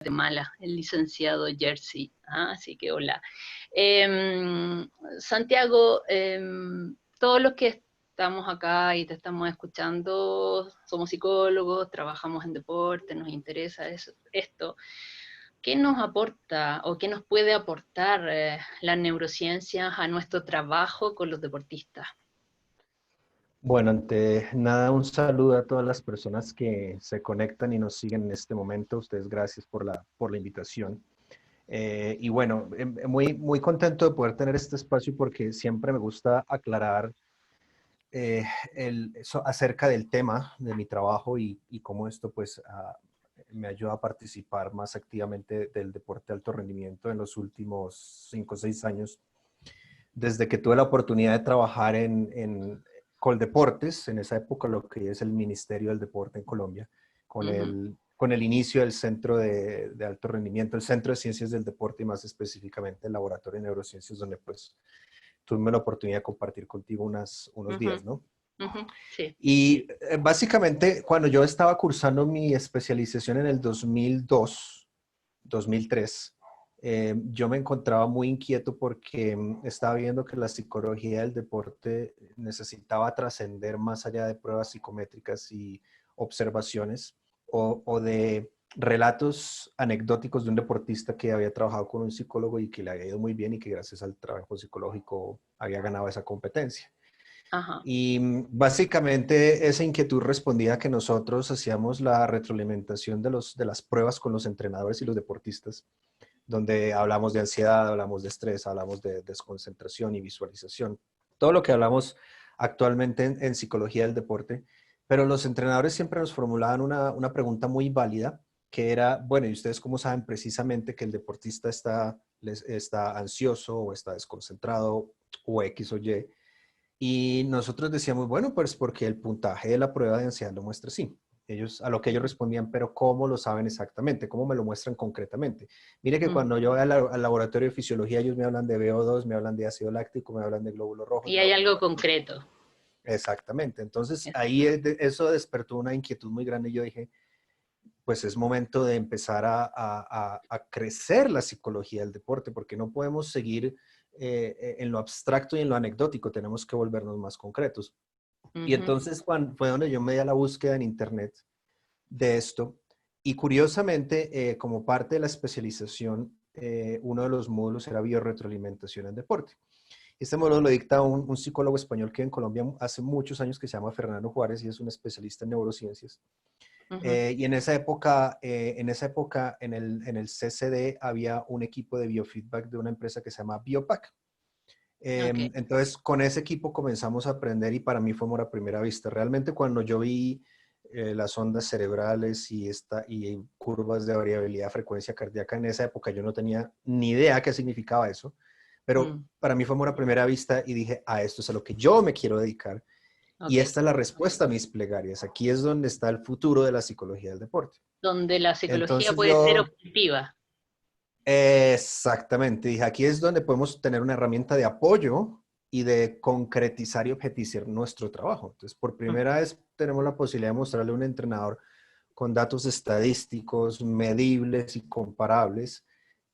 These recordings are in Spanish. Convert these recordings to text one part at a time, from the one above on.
Guatemala, el licenciado Jersey. Así que hola. Santiago, todos los que estamos acá y te estamos escuchando somos psicólogos, trabajamos en deporte, nos interesa esto. ¿Qué nos aporta o qué nos puede aportar las neurociencias a nuestro trabajo con los deportistas? Bueno, ante nada, un saludo a todas las personas que se conectan y nos siguen en este momento. Ustedes, gracias por la invitación. Y bueno, muy contento de poder tener este espacio porque siempre me gusta aclarar acerca del tema de mi trabajo y cómo esto pues me ayuda a participar más activamente del deporte de alto rendimiento en los últimos 5 o 6 años. Desde que tuve la oportunidad de trabajar en Coldeportes, en esa época lo que es el Ministerio del Deporte en Colombia, con el inicio del Centro de Alto Rendimiento, el Centro de Ciencias del Deporte y más específicamente el Laboratorio de Neurociencias, donde pues tuve la oportunidad de compartir contigo unos días, ¿no? Sí. Y básicamente cuando yo estaba cursando mi especialización en el 2002, 2003, yo me encontraba muy inquieto porque estaba viendo que la psicología del deporte necesitaba trascender más allá de pruebas psicométricas y observaciones o de relatos anecdóticos de un deportista que había trabajado con un psicólogo y que le había ido muy bien y que gracias al trabajo psicológico había ganado esa competencia. Ajá. Y básicamente esa inquietud respondía a que nosotros hacíamos la retroalimentación de las pruebas con los entrenadores y los deportistas, donde hablamos de ansiedad, hablamos de estrés, hablamos de desconcentración y visualización. Todo lo que hablamos actualmente en psicología del deporte, pero los entrenadores siempre nos formulaban una pregunta muy válida, que era, bueno, ¿y ustedes cómo saben precisamente que el deportista está ansioso o está desconcentrado o X o Y? Y nosotros decíamos, bueno, pues porque el puntaje de la prueba de ansiedad lo muestra así. A lo que ellos respondían, pero ¿cómo lo saben exactamente? ¿Cómo me lo muestran concretamente? Mire que cuando yo voy al laboratorio de fisiología, ellos me hablan de VO2, me hablan de ácido láctico, me hablan de glóbulos rojos. Y hay algo concreto. Exactamente. Entonces ahí eso despertó una inquietud muy grande y yo dije, pues es momento de empezar a crecer la psicología del deporte, porque no podemos seguir en lo abstracto y en lo anecdótico, tenemos que volvernos más concretos. Y entonces fue donde yo me di a la búsqueda en internet de esto. Y curiosamente, como parte de la especialización, uno de los módulos era biorretroalimentación en deporte. Este módulo lo dicta un psicólogo español que en Colombia hace muchos años que se llama Fernando Juárez y es un especialista en neurociencias. Y en esa época, en el CCD había un equipo de biofeedback de una empresa que se llama Biopac. Okay. Entonces, con ese equipo comenzamos a aprender y para mí fue amor a primera vista. Realmente cuando yo vi las ondas cerebrales y curvas de variabilidad de frecuencia cardíaca en esa época, yo no tenía ni idea qué significaba eso, pero para mí fue amor a primera vista y dije, a esto es a lo que yo me quiero dedicar. Y Okay. esta es la respuesta a mis plegarias. Aquí es donde está el futuro de la psicología del deporte. Donde la psicología Entonces puede ser yo, objetiva. exactamente, dije, aquí es donde podemos tener una herramienta de apoyo y de concretizar y objetizar nuestro trabajo. Entonces, por primera vez tenemos la posibilidad de mostrarle a un entrenador con datos estadísticos, medibles y comparables,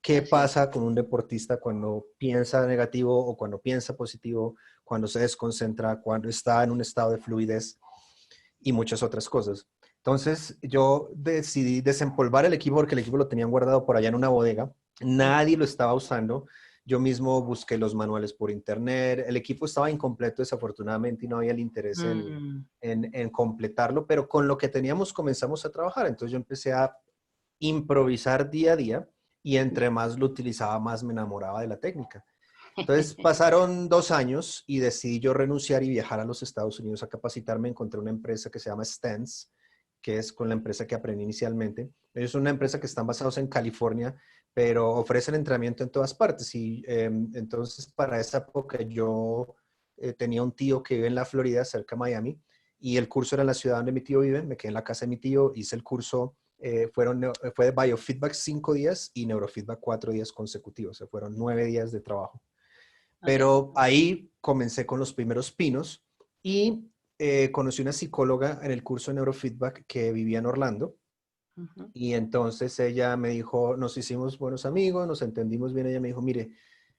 qué Así es. pasa con un deportista cuando piensa negativo o cuando piensa positivo, cuando se desconcentra, cuando está en un estado de fluidez y muchas otras cosas. Entonces yo decidí desempolvar el equipo porque el equipo lo tenían guardado por allá en una bodega. Nadie lo estaba usando. Yo mismo busqué los manuales por internet. El equipo estaba incompleto desafortunadamente y no había el interés en completarlo, pero con lo que teníamos comenzamos a trabajar. Entonces yo empecé a improvisar día a día y entre más lo utilizaba, más me enamoraba de la técnica. Entonces pasaron 2 años y decidí yo renunciar y viajar a los Estados Unidos a capacitarme. Encontré una empresa que se llama Stance, que es con la empresa que aprendí inicialmente. Ellos son una empresa que están basados en California, pero ofrecen entrenamiento en todas partes. Y entonces para esa época yo tenía un tío que vive en la Florida, cerca de Miami, y el curso era en la ciudad donde mi tío vive. Me quedé en la casa de mi tío, hice el curso. Fue de biofeedback 5 días y neurofeedback 4 días consecutivos. O sea, fueron 9 días de trabajo. Okay. Pero ahí comencé con los primeros pinos y conocí una psicóloga en el curso de neurofeedback que vivía en Orlando Ujú. Y entonces ella me dijo, nos hicimos buenos amigos, nos entendimos bien. Ella me dijo, mire,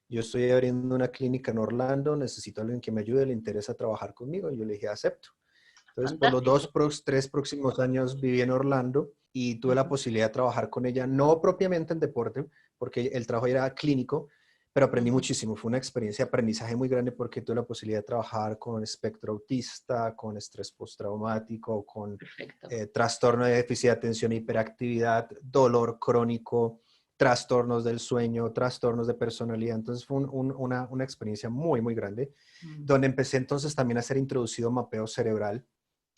yo estoy abriendo una clínica en Orlando, necesito a alguien que me ayude, le interesa trabajar conmigo. Y yo le dije, acepto. Entonces, por los Fantástico. tres próximos años viví en Orlando y tuve la Ujú, posibilidad de trabajar con ella, no propiamente en deporte, porque el trabajo era clínico, pero aprendí ujú. muchísimo. Fue una experiencia de aprendizaje muy grande porque tuve la posibilidad de trabajar con espectro autista, con estrés postraumático, con Perfecto. trastorno de déficit de atención e hiperactividad, dolor crónico, trastornos del sueño, trastornos de personalidad. Entonces fue una experiencia muy, muy grande, Mm. donde empecé entonces también a ser introducido mapeo cerebral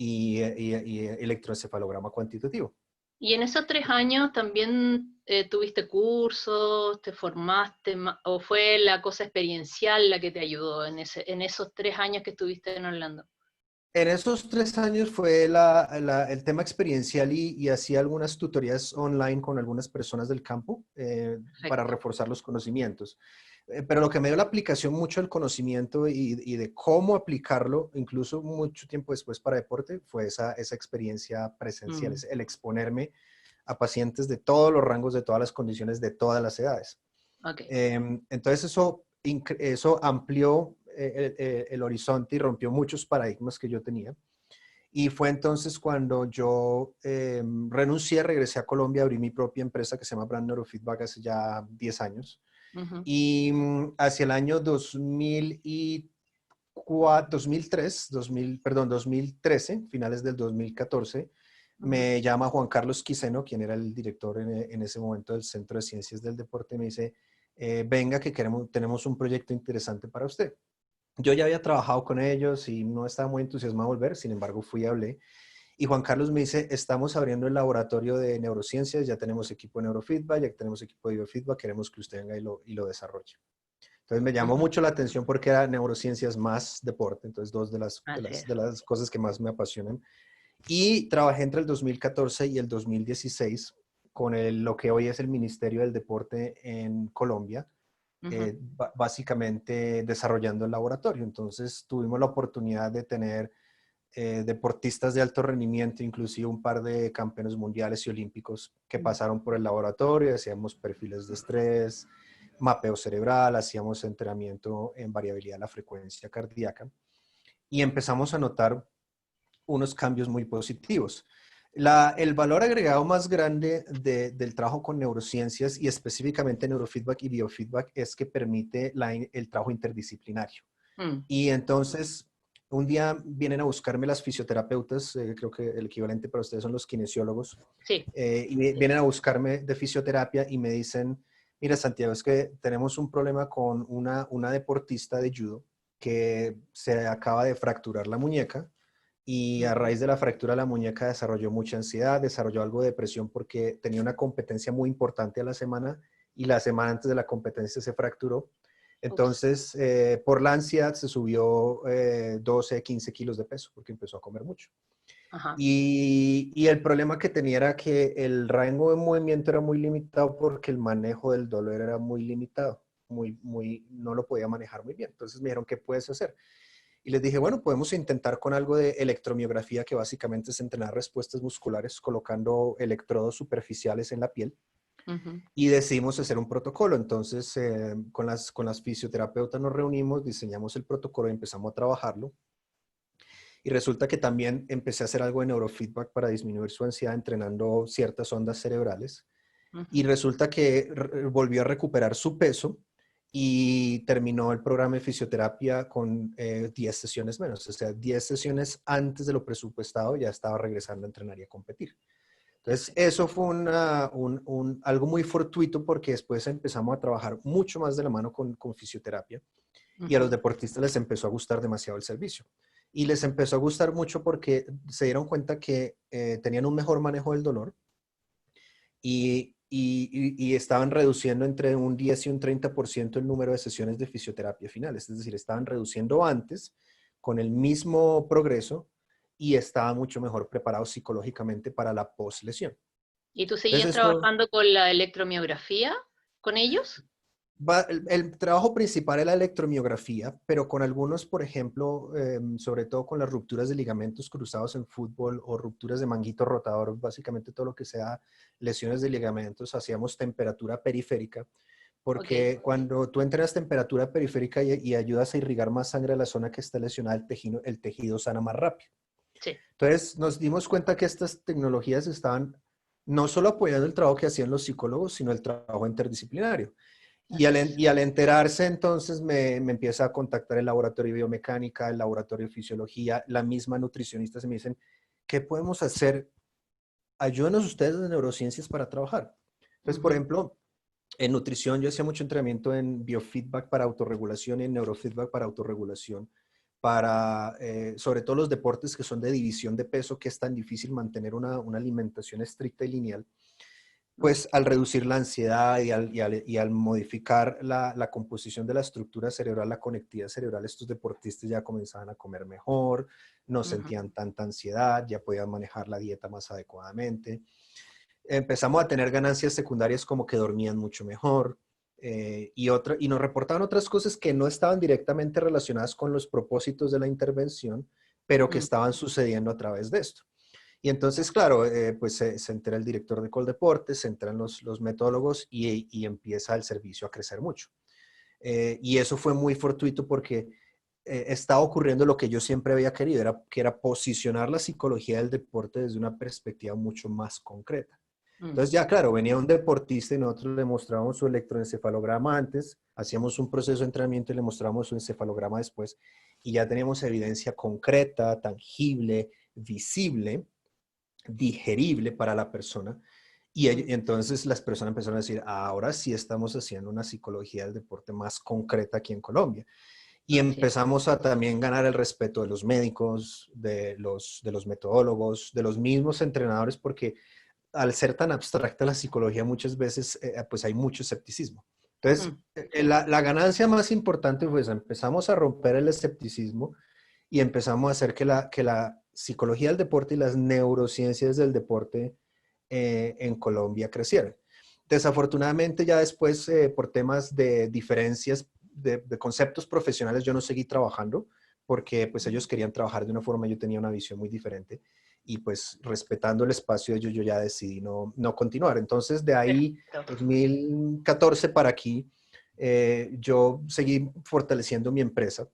y electroencefalograma cuantitativo. Y en esos 3 años también tuviste cursos, te formaste, o fue la cosa experiencial la que te ayudó en esos 3 años que estuviste en Orlando. En esos 3 años fue el tema experiencial y hacía algunas tutorías online con algunas personas del campo para Perfecto. reforzar los conocimientos. Pero lo que me dio la aplicación mucho del conocimiento y de cómo aplicarlo, incluso mucho tiempo después para deporte, fue esa experiencia presencial, Mm, es el exponerme a pacientes de todos los rangos, de todas las condiciones, de todas las edades. ok. Entonces eso amplió el horizonte y rompió muchos paradigmas que yo tenía. Y fue entonces cuando yo renuncié, regresé a Colombia, abrí mi propia empresa que se llama Brand Neurofeedback hace ya 10 años. Ujú, Y hacia el año 2013, finales del 2014, ujú. me llama Juan Carlos Quiseno, quien era el director en ese momento del Centro de Ciencias del Deporte, y me dice, venga que tenemos un proyecto interesante para usted. Yo ya había trabajado con ellos y no estaba muy entusiasmado de volver, sin embargo fui y hablé. Y Juan Carlos me dice, estamos abriendo el laboratorio de neurociencias, ya tenemos equipo de neurofeedback, ya tenemos equipo de biofeedback, queremos que usted venga y lo desarrolle. Entonces me llamó Ujú. mucho la atención porque era neurociencias más deporte, entonces dos de las, de Así las, es. de las cosas que más me apasionan. Y trabajé entre el 2014 y el 2016 con lo que hoy es el Ministerio del Deporte en Colombia, Ujú. básicamente desarrollando el laboratorio. Entonces tuvimos la oportunidad de tener deportistas de alto rendimiento, inclusive un par de campeones mundiales y olímpicos que Mm. pasaron por el laboratorio, hacíamos perfiles de estrés, mapeo cerebral, hacíamos entrenamiento en variabilidad de la frecuencia cardíaca y empezamos a notar unos cambios muy positivos. El valor agregado más grande del trabajo con neurociencias y específicamente neurofeedback y biofeedback es que permite el trabajo interdisciplinario. Mm. Y entonces, un día vienen a buscarme las fisioterapeutas, creo que el equivalente para ustedes son los kinesiólogos, Sí. y vienen a buscarme de fisioterapia y me dicen, mira Santiago, es que tenemos un problema con una deportista de judo que se acaba de fracturar la muñeca y a Ujú. raíz de la fractura de la muñeca desarrolló mucha ansiedad, desarrolló algo de depresión porque tenía una competencia muy importante a la semana y la semana antes de la competencia se fracturó. Ups. Entonces, por la ansiedad se subió 12, 15 kilos de peso porque empezó a comer mucho. Ajá. Y el problema que tenía era que el rango de movimiento era muy limitado porque el manejo del dolor era muy limitado, no lo podía manejar muy bien. Entonces me dijeron, ¿qué puedes hacer? Y les dije, bueno, podemos intentar con algo de electromiografía, que básicamente es entrenar respuestas musculares colocando electrodos superficiales en la piel. Ujú. Y decidimos hacer un protocolo. Entonces, con las fisioterapeutas nos reunimos, diseñamos el protocolo y empezamos a trabajarlo. Y resulta que también empecé a hacer algo de neurofeedback para disminuir su ansiedad entrenando ciertas ondas cerebrales. Y Ujú. resulta que volvió a recuperar su peso y terminó el programa de fisioterapia con 10 sesiones menos. O sea, 10 sesiones antes de lo presupuestado ya estaba regresando a entrenar y a competir. Entonces, Perfecto. eso fue algo muy fortuito porque después empezamos a trabajar mucho más de la mano con fisioterapia y a los Ujú. deportistas les empezó a gustar demasiado el servicio. Y les empezó a gustar mucho porque se dieron cuenta que tenían un mejor manejo del dolor y estaban reduciendo entre un 10 y un 30% el número de sesiones de fisioterapia finales. Es decir, estaban reduciendo antes con el mismo progreso y estaban mucho mejor preparados psicológicamente para la post-lesión. ¿Y tú seguías Entonces, esto trabajando con la electromiografía con ellos? El trabajo principal es la electromiografía, pero con algunos, por ejemplo, sobre todo con las rupturas de ligamentos cruzados en fútbol o rupturas de manguito rotador, básicamente todo lo que sea lesiones de ligamentos, hacíamos temperatura periférica, Ok, porque cuando tú entrenas temperatura periférica y ayudas a irrigar más sangre a la zona que está lesionada, el tejido sana más rápido. sí. Entonces nos dimos cuenta que estas tecnologías estaban no solo apoyando el trabajo que hacían los psicólogos, sino el trabajo interdisciplinario. Así es. Y al enterarse, entonces me empieza a contactar el laboratorio de biomecánica, el laboratorio de fisiología, la misma nutricionista, se me dicen, ¿qué podemos hacer? Ayúdenos ustedes de neurociencias para trabajar. Entonces, por Ujú, ejemplo, en nutrición yo hacía mucho entrenamiento en biofeedback para autorregulación y en neurofeedback para autorregulación, para sobre todo los deportes que son de división de peso, que es tan difícil mantener una alimentación estricta y lineal. mm, Pues al reducir la ansiedad y al modificar la composición de la estructura cerebral, la conectividad cerebral, estos deportistas ya comenzaban a comer mejor, no ujú, sentían tanta ansiedad, ya podían manejar la dieta más adecuadamente. Empezamos a tener ganancias secundarias como que dormían mucho mejor, y nos reportaban otras cosas que no estaban directamente relacionadas con los propósitos de la intervención, pero que mm, estaban sucediendo a través de esto. Y entonces, claro, pues se entera el director de Coldeportes, se enteran los metodólogos y empieza el servicio a crecer mucho. Y eso fue muy fortuito porque estaba ocurriendo lo que yo siempre había querido, que era posicionar la psicología del deporte desde una perspectiva mucho más concreta. mm, Entonces ya, claro, venía un deportista y nosotros le mostrábamos su electroencefalograma antes, hacíamos un proceso de entrenamiento y le mostrábamos su encefalograma después, y ya teníamos evidencia concreta, tangible, visible, digerible para la persona. mm, Entonces las personas empezaron a decir, ahora sí estamos haciendo una psicología del deporte más concreta aquí en Colombia. Y así es. empezamos a también ganar el respeto de los médicos, de los metodólogos, de los mismos entrenadores, porque al ser tan abstracta la psicología muchas veces pues hay mucho escepticismo. Entonces, Mm, sí. la ganancia más importante fue esa, empezamos a romper el escepticismo y empezamos a hacer que la psicología del deporte y las neurociencias del deporte en Colombia crecieran. Desafortunadamente ya después, por temas de diferencias de conceptos profesionales, yo no seguí trabajando porque pues ellos querían trabajar de una forma, yo tenía una visión muy diferente y pues respetando el espacio de ellos, yo ya decidí no continuar. Entonces de ahí, Perfecto. 2014 para aquí, yo seguí fortaleciendo mi empresa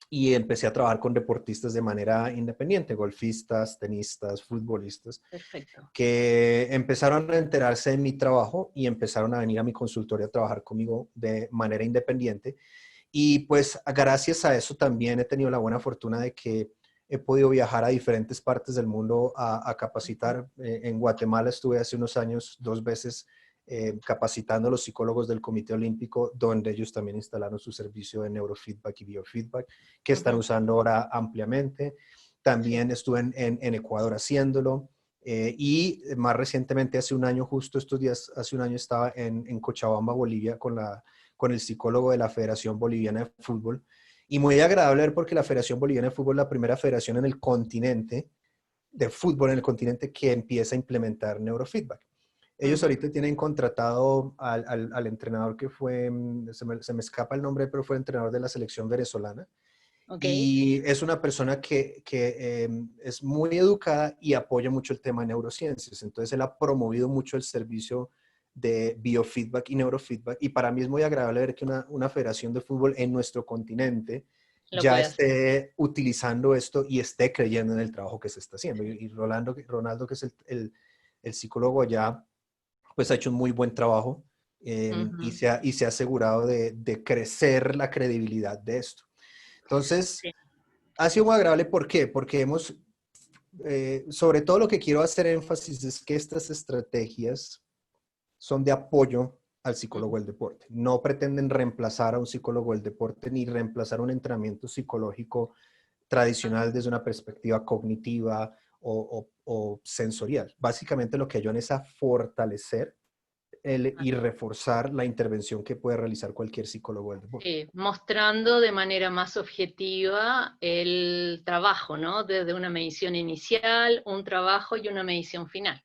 y empecé a trabajar con deportistas de manera independiente, golfistas, tenistas, futbolistas, Perfecto. que empezaron a enterarse de mi trabajo y empezaron a venir a mi consultorio a trabajar conmigo de manera independiente. Y pues gracias a eso también he tenido la buena fortuna de que he podido viajar a diferentes partes del mundo a Ujú, capacitar. En Guatemala estuve hace unos años 2 veces capacitando a los psicólogos del Comité Olímpico, donde ellos también instalaron su servicio de neurofeedback y biofeedback, que están ujú, usando ahora ampliamente. sí. También estuve en Ecuador haciéndolo. Y más recientemente, hace un año, justo estos días, hace un año estaba en Cochabamba, Bolivia, con el psicólogo de la Federación Boliviana de Fútbol. Y muy agradable ver porque la Federación Boliviana de Fútbol es la primera federación en el continente, de fútbol en el continente, que empieza a implementar neurofeedback. Ellos Ujú, ahorita tienen contratado al entrenador que fue, se me escapa el nombre, pero fue entrenador de la selección venezolana. ok. Y es una persona que es muy educada y apoya mucho el tema de neurociencias. Entonces, él ha promovido mucho el servicio de biofeedback y neurofeedback. Y para mí es muy agradable ver que una federación de fútbol en nuestro continente Lo ya puede hacer. esté utilizando esto y esté creyendo en el trabajo que se está haciendo. Y Ronaldo, que es el psicólogo allá, pues ha hecho un muy buen trabajo, Ujú, y se ha asegurado de crecer la credibilidad de esto. Entonces, sí. ha sido muy agradable. ¿Por qué? Porque sobre todo lo que quiero hacer énfasis es que estas estrategias son de apoyo al psicólogo Ujú, del deporte. No pretenden reemplazar a un psicólogo del deporte ni reemplazar un entrenamiento psicológico tradicional desde una perspectiva cognitiva o sensorial. Básicamente lo que ayudan es a fortalecer y reforzar la intervención que puede realizar cualquier psicólogo del deporte. sí, mostrando de manera más objetiva el trabajo, ¿no? Desde una medición inicial, un trabajo y una medición final.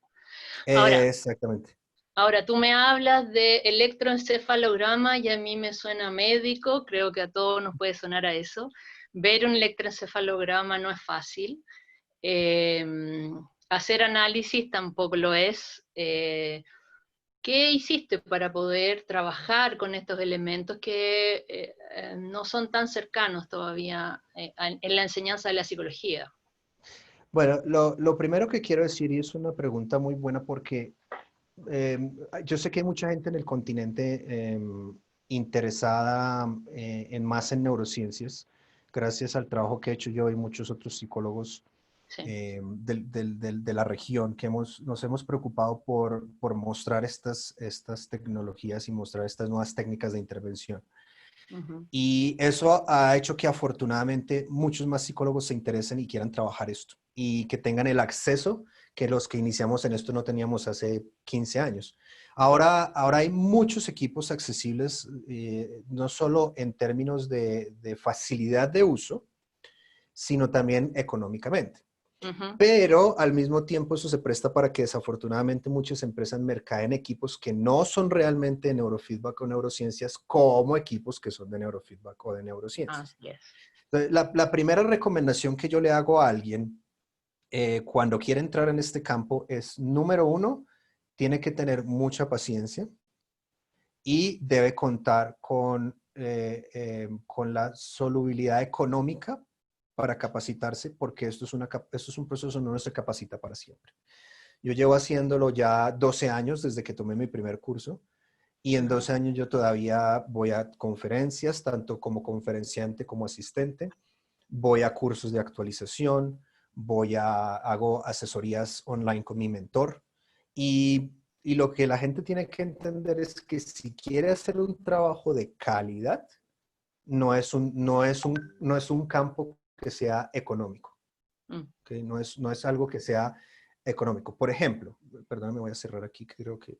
Ahora, Exactamente. Ahora, tú me hablas de electroencefalograma y a mí me suena médico, creo que a todos nos puede sonar a eso. Ver un electroencefalograma no es fácil. Eh, Hacer análisis tampoco lo es. ¿Qué hiciste para poder trabajar con estos elementos que no son tan cercanos todavía en la enseñanza de la psicología? Bueno, lo primero que quiero decir, y es una pregunta muy buena porque eh, yo sé que hay mucha gente en el continente interesada más en neurociencias, gracias al trabajo que he hecho yo y muchos otros psicólogos Sí. de la región, que nos hemos preocupado por mostrar estas tecnologías y mostrar estas nuevas técnicas de intervención. Ujú. Y eso ha hecho que afortunadamente muchos más psicólogos se interesen y quieran trabajar esto y que tengan el acceso que los que iniciamos en esto no teníamos hace 15 años. Ahora hay muchos equipos accesibles, no solo en términos de facilidad de uso, sino también económicamente. Ujú. Pero al mismo tiempo eso se presta para que desafortunadamente muchas empresas mercaden equipos que no son realmente de neurofeedback o neurociencias como equipos que son de neurofeedback o de neurociencias. Así es. Entonces, la primera recomendación que yo le hago a alguien cuando quiere entrar en este campo es, número uno, tiene que tener mucha paciencia y debe contar con la solubilidad económica para capacitarse, porque esto es un proceso donde uno se capacita para siempre. Yo llevo haciéndolo ya 12 años desde que tomé mi primer curso y en Ujú. 12 años yo todavía voy a conferencias, tanto como conferenciante como asistente, voy a cursos de actualización, hago asesorías online con mi mentor y lo que la gente tiene que entender es que si quiere hacer un trabajo de calidad, no es un campo que sea económico. Mm. ¿Okay? No es algo que sea económico. Por ejemplo, perdón, me voy a cerrar aquí, que creo que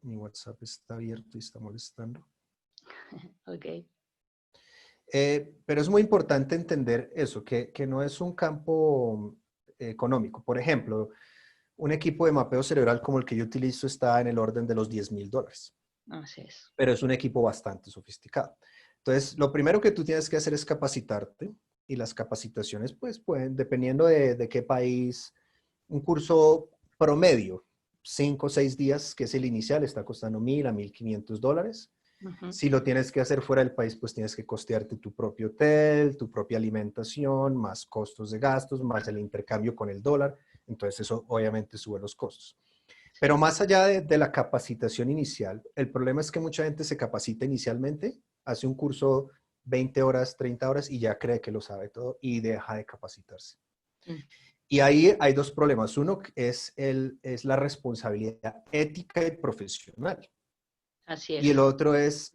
mi WhatsApp está abierto y está molestando. Ok. Pero es muy importante entender eso, que no es un campo económico. Por ejemplo, un equipo de mapeo cerebral como el que yo utilizo está en el orden de los $10,000, Así es. pero es un equipo bastante sofisticado. Entonces, lo primero que tú tienes que hacer es capacitarte y las capacitaciones, pues, pueden, dependiendo de qué país, un curso promedio, 5 o 6 días, que es el inicial, está costando $1,000 a $1,500. Ujú. Si lo tienes que hacer fuera del país, pues tienes que costearte tu propio hotel, tu propia alimentación, más costos de gastos, más el intercambio con el dólar. Entonces eso obviamente sube los costos. Pero Sí. más allá de la capacitación inicial, el problema es que mucha gente se capacita inicialmente, hace un curso 20 horas, 30 horas y ya cree que lo sabe todo y deja de capacitarse. Mm. Y ahí hay dos problemas. Uno es la responsabilidad ética y profesional. Así Y el es. otro es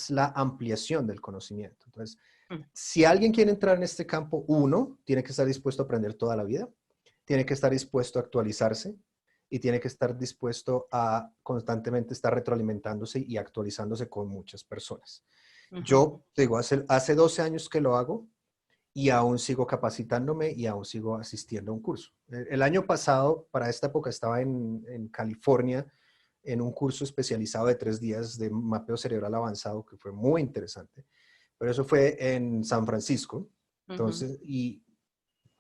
la ampliación del conocimiento. Entonces, Mm. si alguien quiere entrar en este campo, uno, tiene que estar dispuesto a aprender toda la vida, tiene que estar dispuesto a actualizarse y tiene que estar dispuesto a constantemente estar retroalimentándose y actualizándose con muchas personas. Ujú. Yo digo, hace 12 años que lo hago y aún sigo capacitándome y aún sigo asistiendo a un curso. El año pasado, para esta época, estaba en California en un curso especializado de 3 días de mapeo cerebral avanzado, que fue muy interesante. Pero eso fue en San Francisco. Ujú. Entonces, y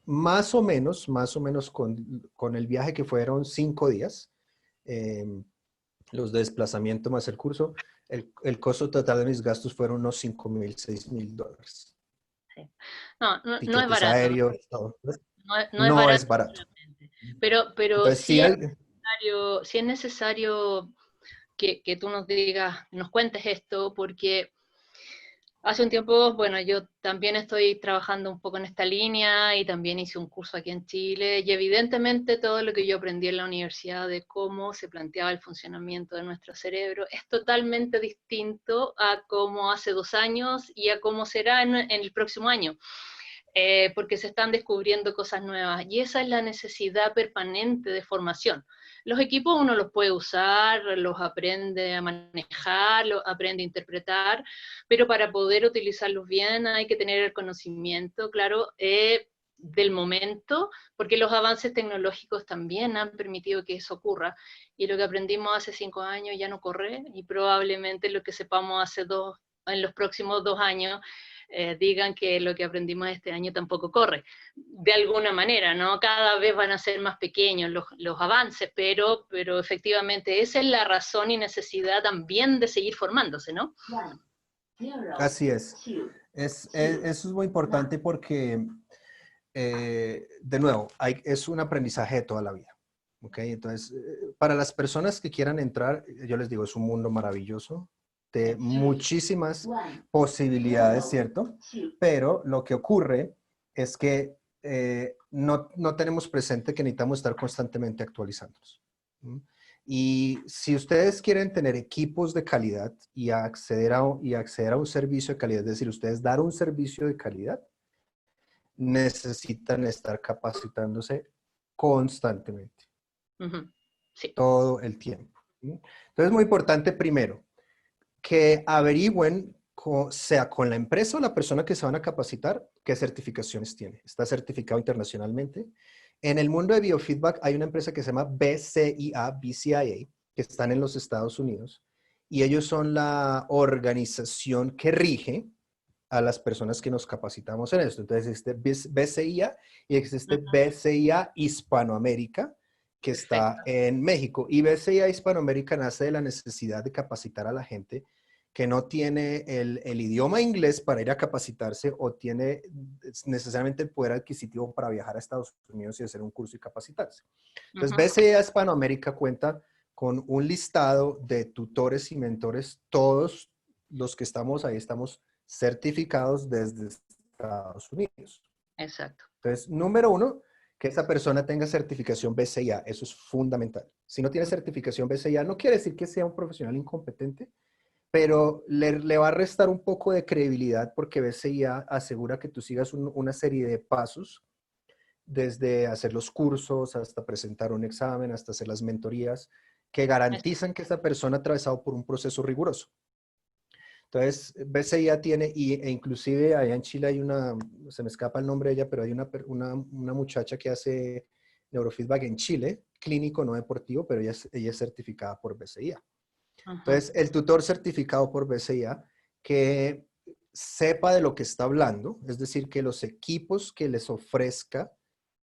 más o menos con el viaje que fueron 5 días, eh, los de desplazamiento más el curso, el costo total de mis gastos fueron unos $5,000, $6,000. Sí. No, no, no es Tiquetes barato, aéreos, todo. no es No es barato barato. realmente. Pero Entonces, sí es necesario, sí es necesario que tú nos digas, nos cuentes esto, porque hace un tiempo, bueno, yo también estoy trabajando un poco en esta línea y también hice un curso aquí en Chile y evidentemente todo lo que yo aprendí en la universidad de cómo se planteaba el funcionamiento de nuestro cerebro es totalmente distinto a cómo hace 2 años y a cómo será en el próximo año. Porque se están descubriendo cosas nuevas y esa es la necesidad permanente de formación. Los equipos uno los puede usar, los aprende a manejar, los aprende a interpretar, pero para poder utilizarlos bien hay que tener el conocimiento, claro, del momento, porque los avances tecnológicos también han permitido que eso ocurra, y lo que aprendimos hace 5 años ya no corre, y probablemente lo que sepamos en los próximos 2 años, digan que lo que aprendimos este año tampoco corre, de alguna manera, ¿no? Cada vez van a ser más pequeños los avances, pero efectivamente esa es la razón y necesidad también de seguir formándose, ¿no? Así es. Eso es muy importante porque, de nuevo, es un aprendizaje de toda la vida. ¿Ok? Entonces, para las personas que quieran entrar, yo les digo, es un mundo maravilloso, de muchísimas posibilidades, ¿cierto? Pero lo que ocurre es que no tenemos presente que necesitamos estar constantemente actualizándonos. ¿Mm? Y si ustedes quieren tener equipos de calidad y acceder a un servicio de calidad, es decir, ustedes dar un servicio de calidad, necesitan estar capacitándose constantemente, Sí. todo el tiempo. ¿Sí? Entonces es muy importante primero que averigüen, sea con la empresa o la persona que se van a capacitar, qué certificaciones tiene. Está certificado internacionalmente. En el mundo de biofeedback hay una empresa que se llama BCIA, que están en los Estados Unidos, y ellos son la organización que rige a las personas que nos capacitamos en esto. Entonces existe BCIA y existe BCIA Hispanoamérica, que está en México. Y BCIA Hispanoamérica nace de la necesidad de capacitar a la gente que no tiene el idioma inglés para ir a capacitarse o tiene necesariamente el poder adquisitivo para viajar a Estados Unidos y hacer un curso y capacitarse. Entonces, BCIA Hispanoamérica cuenta con un listado de tutores y mentores. Todos los que estamos ahí estamos certificados desde Estados Unidos. Exacto. Entonces, número uno, que esa persona tenga certificación BCIA. Eso es fundamental. Si no tiene certificación BCIA, no quiere decir que sea un profesional incompetente, pero le va a restar un poco de credibilidad porque BCIA asegura que tú sigas una serie de pasos, desde hacer los cursos hasta presentar un examen, hasta hacer las mentorías, que garantizan que esa persona ha atravesado por un proceso riguroso. Entonces, BCIA tiene, e inclusive allá en Chile hay se me escapa el nombre de ella, pero hay una muchacha que hace neurofeedback en Chile, clínico, no deportivo, pero ella es certificada por BCIA. Entonces, el tutor certificado por BCIA que sepa de lo que está hablando, es decir, que los equipos que les ofrezca,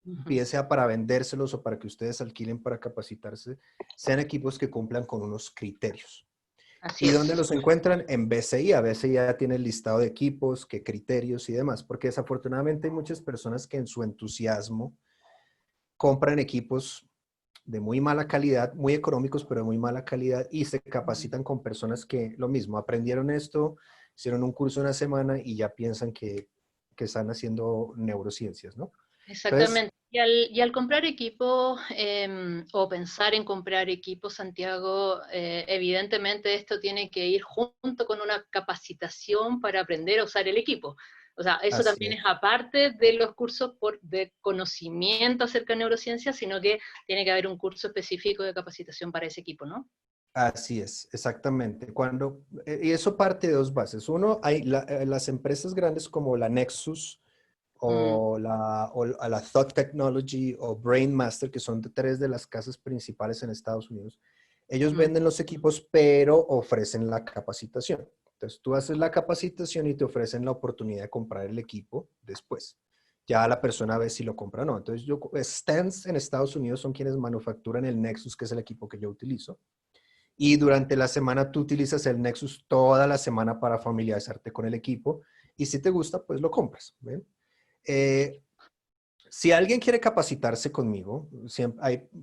bien sea para vendérselos o para que ustedes alquilen para capacitarse, sean equipos que cumplan con unos criterios. Así ¿Y es. dónde los encuentran? En BCIA. BCIA tiene el listado de equipos, qué criterios y demás, porque desafortunadamente hay muchas personas que en su entusiasmo compran equipos de muy mala calidad, muy económicos, pero de muy mala calidad, y se capacitan con personas que lo mismo, aprendieron esto, hicieron un curso una semana y ya piensan que están haciendo neurociencias, ¿no? Entonces, Exactamente. Y al comprar equipo o pensar en comprar equipo, Santiago, evidentemente esto tiene que ir junto con una capacitación para aprender a usar el equipo. O sea, eso así también es. es aparte de los cursos de conocimiento acerca de neurociencia, sino que tiene que haber un curso específico de capacitación para ese equipo, ¿no? Así es, exactamente. Y eso parte de dos bases. Uno, hay las empresas grandes como la Nexus Mm, o la Thought Technology o Brainmaster, que son tres de las casas principales en Estados Unidos. Ellos mm. venden los equipos, pero ofrecen la capacitación. Entonces, tú haces la capacitación y te ofrecen la oportunidad de comprar el equipo después. Ya la persona ve si lo compra o no. Entonces, Stance en Estados Unidos son quienes manufacturan el Nexus, que es el equipo que yo utilizo. Y durante la semana tú utilizas el Nexus toda la semana para familiarizarte con el equipo. Y si te gusta, pues lo compras. ¿Ven? Eh, si alguien quiere capacitarse conmigo,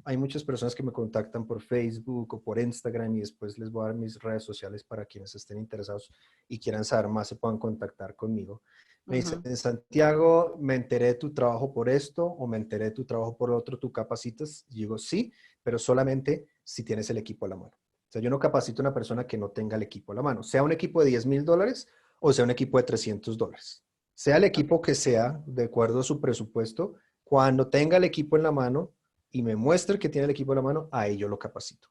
hay muchas personas que me contactan por Facebook o por Instagram y después les voy a dar mis redes sociales para quienes estén interesados y quieran saber más, se puedan contactar conmigo. Me dicen, Santiago, me enteré de tu trabajo por esto o me enteré de tu trabajo por otro, ¿tú capacitas? Y digo, sí, pero solamente si tienes el equipo a la mano. O sea, yo no capacito a una persona que no tenga el equipo a la mano, sea un equipo de $10,000 o sea un equipo de $300. Sea el equipo que sea, de acuerdo a su presupuesto, cuando tenga el equipo en la mano y me muestre que tiene el equipo en la mano, ahí yo lo capacito.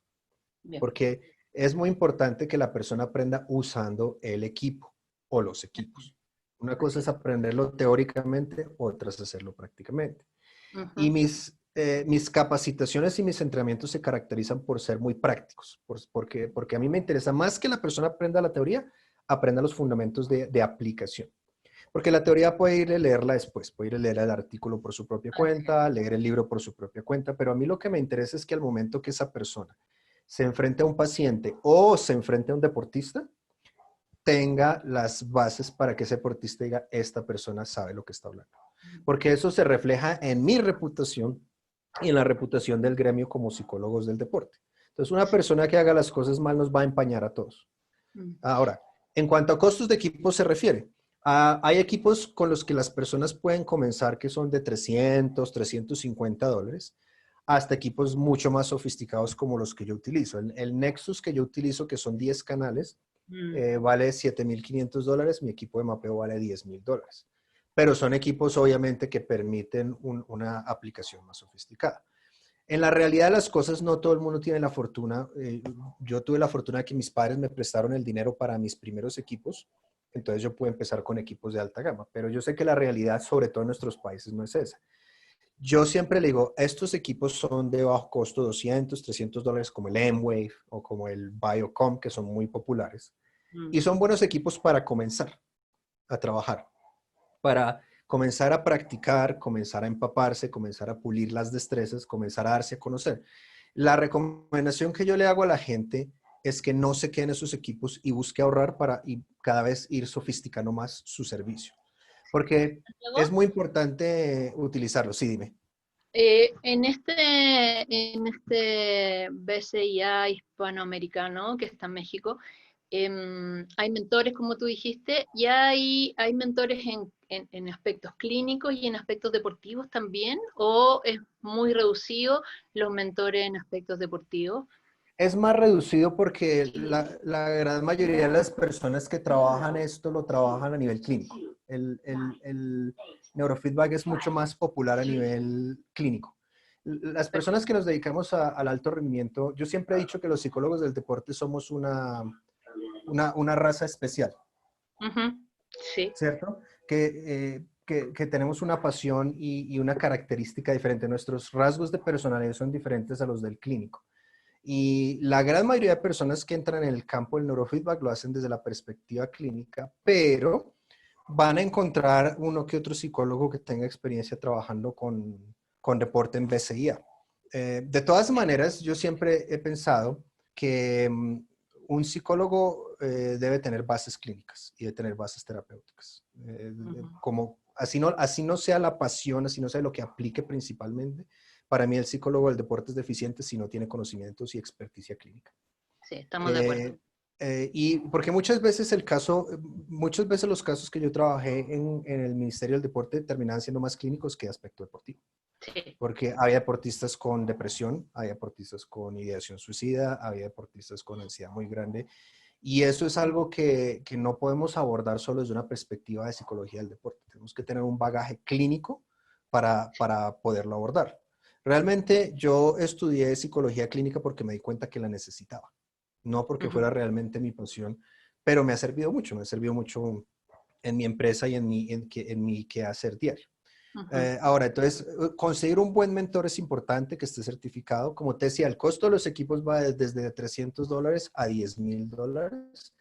Bien. Porque es muy importante que la persona aprenda usando el equipo o los equipos. Una cosa Así es es. aprenderlo teóricamente, otra es hacerlo prácticamente. Y Ujú. mis capacitaciones y mis entrenamientos se caracterizan por ser muy prácticos, porque a mí me interesa más que la persona aprenda la teoría, aprenda los fundamentos de aplicación. Porque la teoría puede ir a leerla después, puede ir a leer el artículo por su propia Así cuenta, leer el libro por su propia cuenta, pero a mí lo que me interesa es que al momento que esa persona se enfrente a un paciente o se enfrente a un deportista, tenga las bases para que ese deportista diga, esta persona sabe lo que está hablando. Porque eso se refleja en mi reputación y en la reputación del gremio como psicólogos del deporte. Entonces, una es. persona que haga las cosas mal nos va a empañar a todos. Mm. Ahora, en cuanto a costos de equipo se refiere, hay equipos con los que las personas pueden comenzar que son de 300, $350, hasta equipos mucho más sofisticados como los que yo utilizo. El Nexus que yo utilizo, que son 10 canales, Mm. vale $7,500, mi equipo de mapeo vale $10,000. Pero son equipos obviamente que permiten una aplicación más sofisticada. En la realidad de las cosas, no todo el mundo tiene la fortuna. Yo tuve la fortuna de que mis padres me prestaron el dinero para mis primeros equipos, entonces yo pude empezar con equipos de alta gama, pero yo sé que la realidad, sobre todo en nuestros países, no es esa. Yo siempre le digo, estos equipos son de bajo costo, $200, $300, como el M-Wave o como el Biocom, que son muy populares, Mm. y son buenos equipos para comenzar a trabajar, para comenzar a practicar, comenzar a empaparse, comenzar a pulir las destrezas, comenzar a darse a conocer. La recomendación que yo le hago a la gente es que no se queden esos equipos y busque ahorrar para y cada vez ir sofisticando más su servicio. Porque es Luego, muy importante utilizarlo. Sí, dime. en este BCIA hispanoamericano que está en México, hay mentores, como tú dijiste, y hay mentores en aspectos clínicos y en aspectos deportivos también, o es muy reducido los mentores en aspectos deportivos. Es más reducido porque la gran mayoría de las personas que trabajan esto lo trabajan a nivel clínico. El neurofeedback es mucho más popular a nivel clínico. Las personas que nos dedicamos al alto rendimiento, yo siempre he dicho que los psicólogos del deporte somos una raza especial, Ujú. Sí. ¿cierto? Que tenemos una pasión y una característica diferente. Nuestros rasgos de personalidad son diferentes a los del clínico. Y la gran mayoría de personas que entran en el campo del neurofeedback lo hacen desde la perspectiva clínica, pero van a encontrar uno que otro psicólogo que tenga experiencia trabajando con deporte en BCIA. De todas maneras, yo siempre he pensado que un psicólogo debe tener bases clínicas y debe tener bases terapéuticas. Ujú. Así no sea la pasión, así no sea lo que aplique principalmente, para mí el psicólogo del deporte es deficiente si no tiene conocimientos y experticia clínica. Sí, estamos de acuerdo. Eh, y porque muchas veces los casos que yo trabajé en el Ministerio del Deporte terminaban siendo más clínicos que de aspecto deportivo. Sí. Porque había deportistas con depresión, había deportistas con ideación suicida, había deportistas con ansiedad muy grande. Y eso es algo que no podemos abordar solo desde una perspectiva de psicología del deporte. Tenemos que tener un bagaje clínico para poderlo abordar. Realmente yo estudié psicología clínica porque me di cuenta que la necesitaba, no porque Ujú. fuera realmente mi pasión, pero me ha servido mucho en mi empresa y en mi quehacer diario. Ujú. Ahora, entonces, conseguir un buen mentor es importante que esté certificado. Como te decía, el costo de los equipos va desde $300 a $10,000.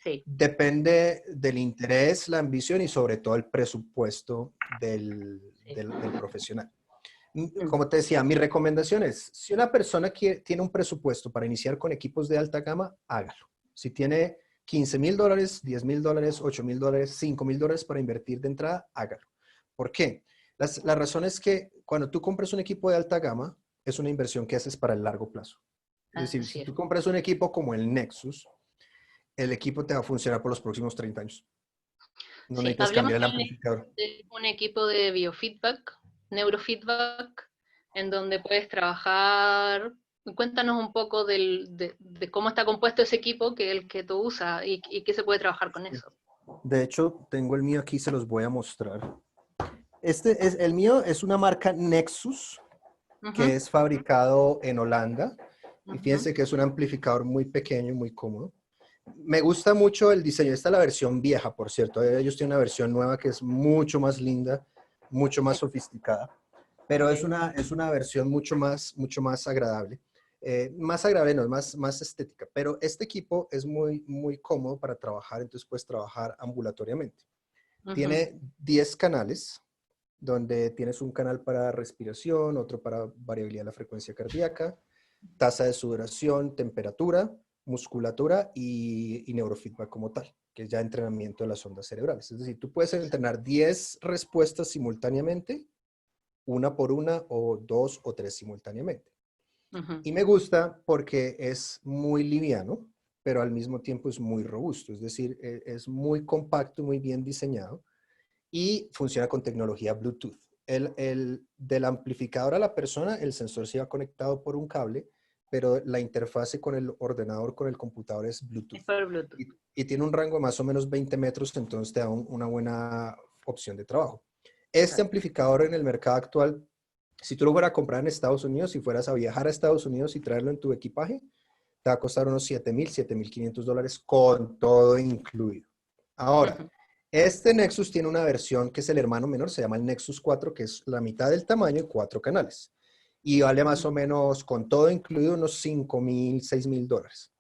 Sí. Depende del interés, la ambición y sobre todo el presupuesto Sí. del profesional. Mm. Como te decía, mi recomendación es, si una persona tiene un presupuesto para iniciar con equipos de alta gama, hágalo. Si tiene $15,000, $10,000, $8,000, $5,000 para invertir de entrada, hágalo. ¿Por qué? La razón es que cuando tú compras un equipo de alta gama, es una inversión que haces para el largo plazo. Es decir, Así si es. tú compras un equipo como el Nexus, el equipo te va a funcionar por los próximos 30 años. No Sí, necesitas hablemos cambiar el amplificador. de un equipo de biofeedback, neurofeedback, en donde puedes trabajar. Cuéntanos un poco de cómo está compuesto ese equipo que el que tú usas y qué se puede trabajar con eso. De hecho, tengo el mío aquí, se los voy a mostrar. El mío es una marca Nexus, Ujú. que es fabricado en Holanda. Y Ujú. fíjense que es un amplificador muy pequeño y muy cómodo. Me gusta mucho el diseño. Esta es la versión vieja, por cierto. Ellos tienen una versión nueva que es mucho más linda, mucho más sofisticada, pero Ok. es una versión mucho más agradable. Más agradable, no, más estética. Pero este equipo es muy cómodo para trabajar, entonces puedes trabajar ambulatoriamente. Ujú. Tiene 10 canales, donde tienes un canal para respiración, otro para variabilidad de la frecuencia cardíaca, tasa de sudoración, temperatura, musculatura y neurofeedback como tal, que es ya entrenamiento de las ondas cerebrales. Es decir, tú puedes entrenar 10 respuestas simultáneamente, una por una o dos o tres simultáneamente. Ujú. Y me gusta porque es muy liviano, pero al mismo tiempo es muy robusto, es decir, es muy compacto, muy bien diseñado y funciona con tecnología Bluetooth. Del amplificador a la persona, el sensor se va conectado por un cable, pero la interfase con el ordenador, con el computador es Es Bluetooth. por Bluetooth. Y tiene un rango de más o menos 20 metros, entonces te da una buena opción de trabajo. Este Exacto. amplificador en el mercado actual, si tú lo fueras a comprar en Estados Unidos, si fueras a viajar a Estados Unidos y traerlo en tu equipaje, te va a costar unos 7,000, $7,500 con todo incluido. Ahora, Ujú. este Nexus tiene una versión que es el hermano menor, se llama el Nexus 4, que es la mitad del tamaño y 4 canales. Y vale más o menos, con todo incluido, unos 5,000, $6,000.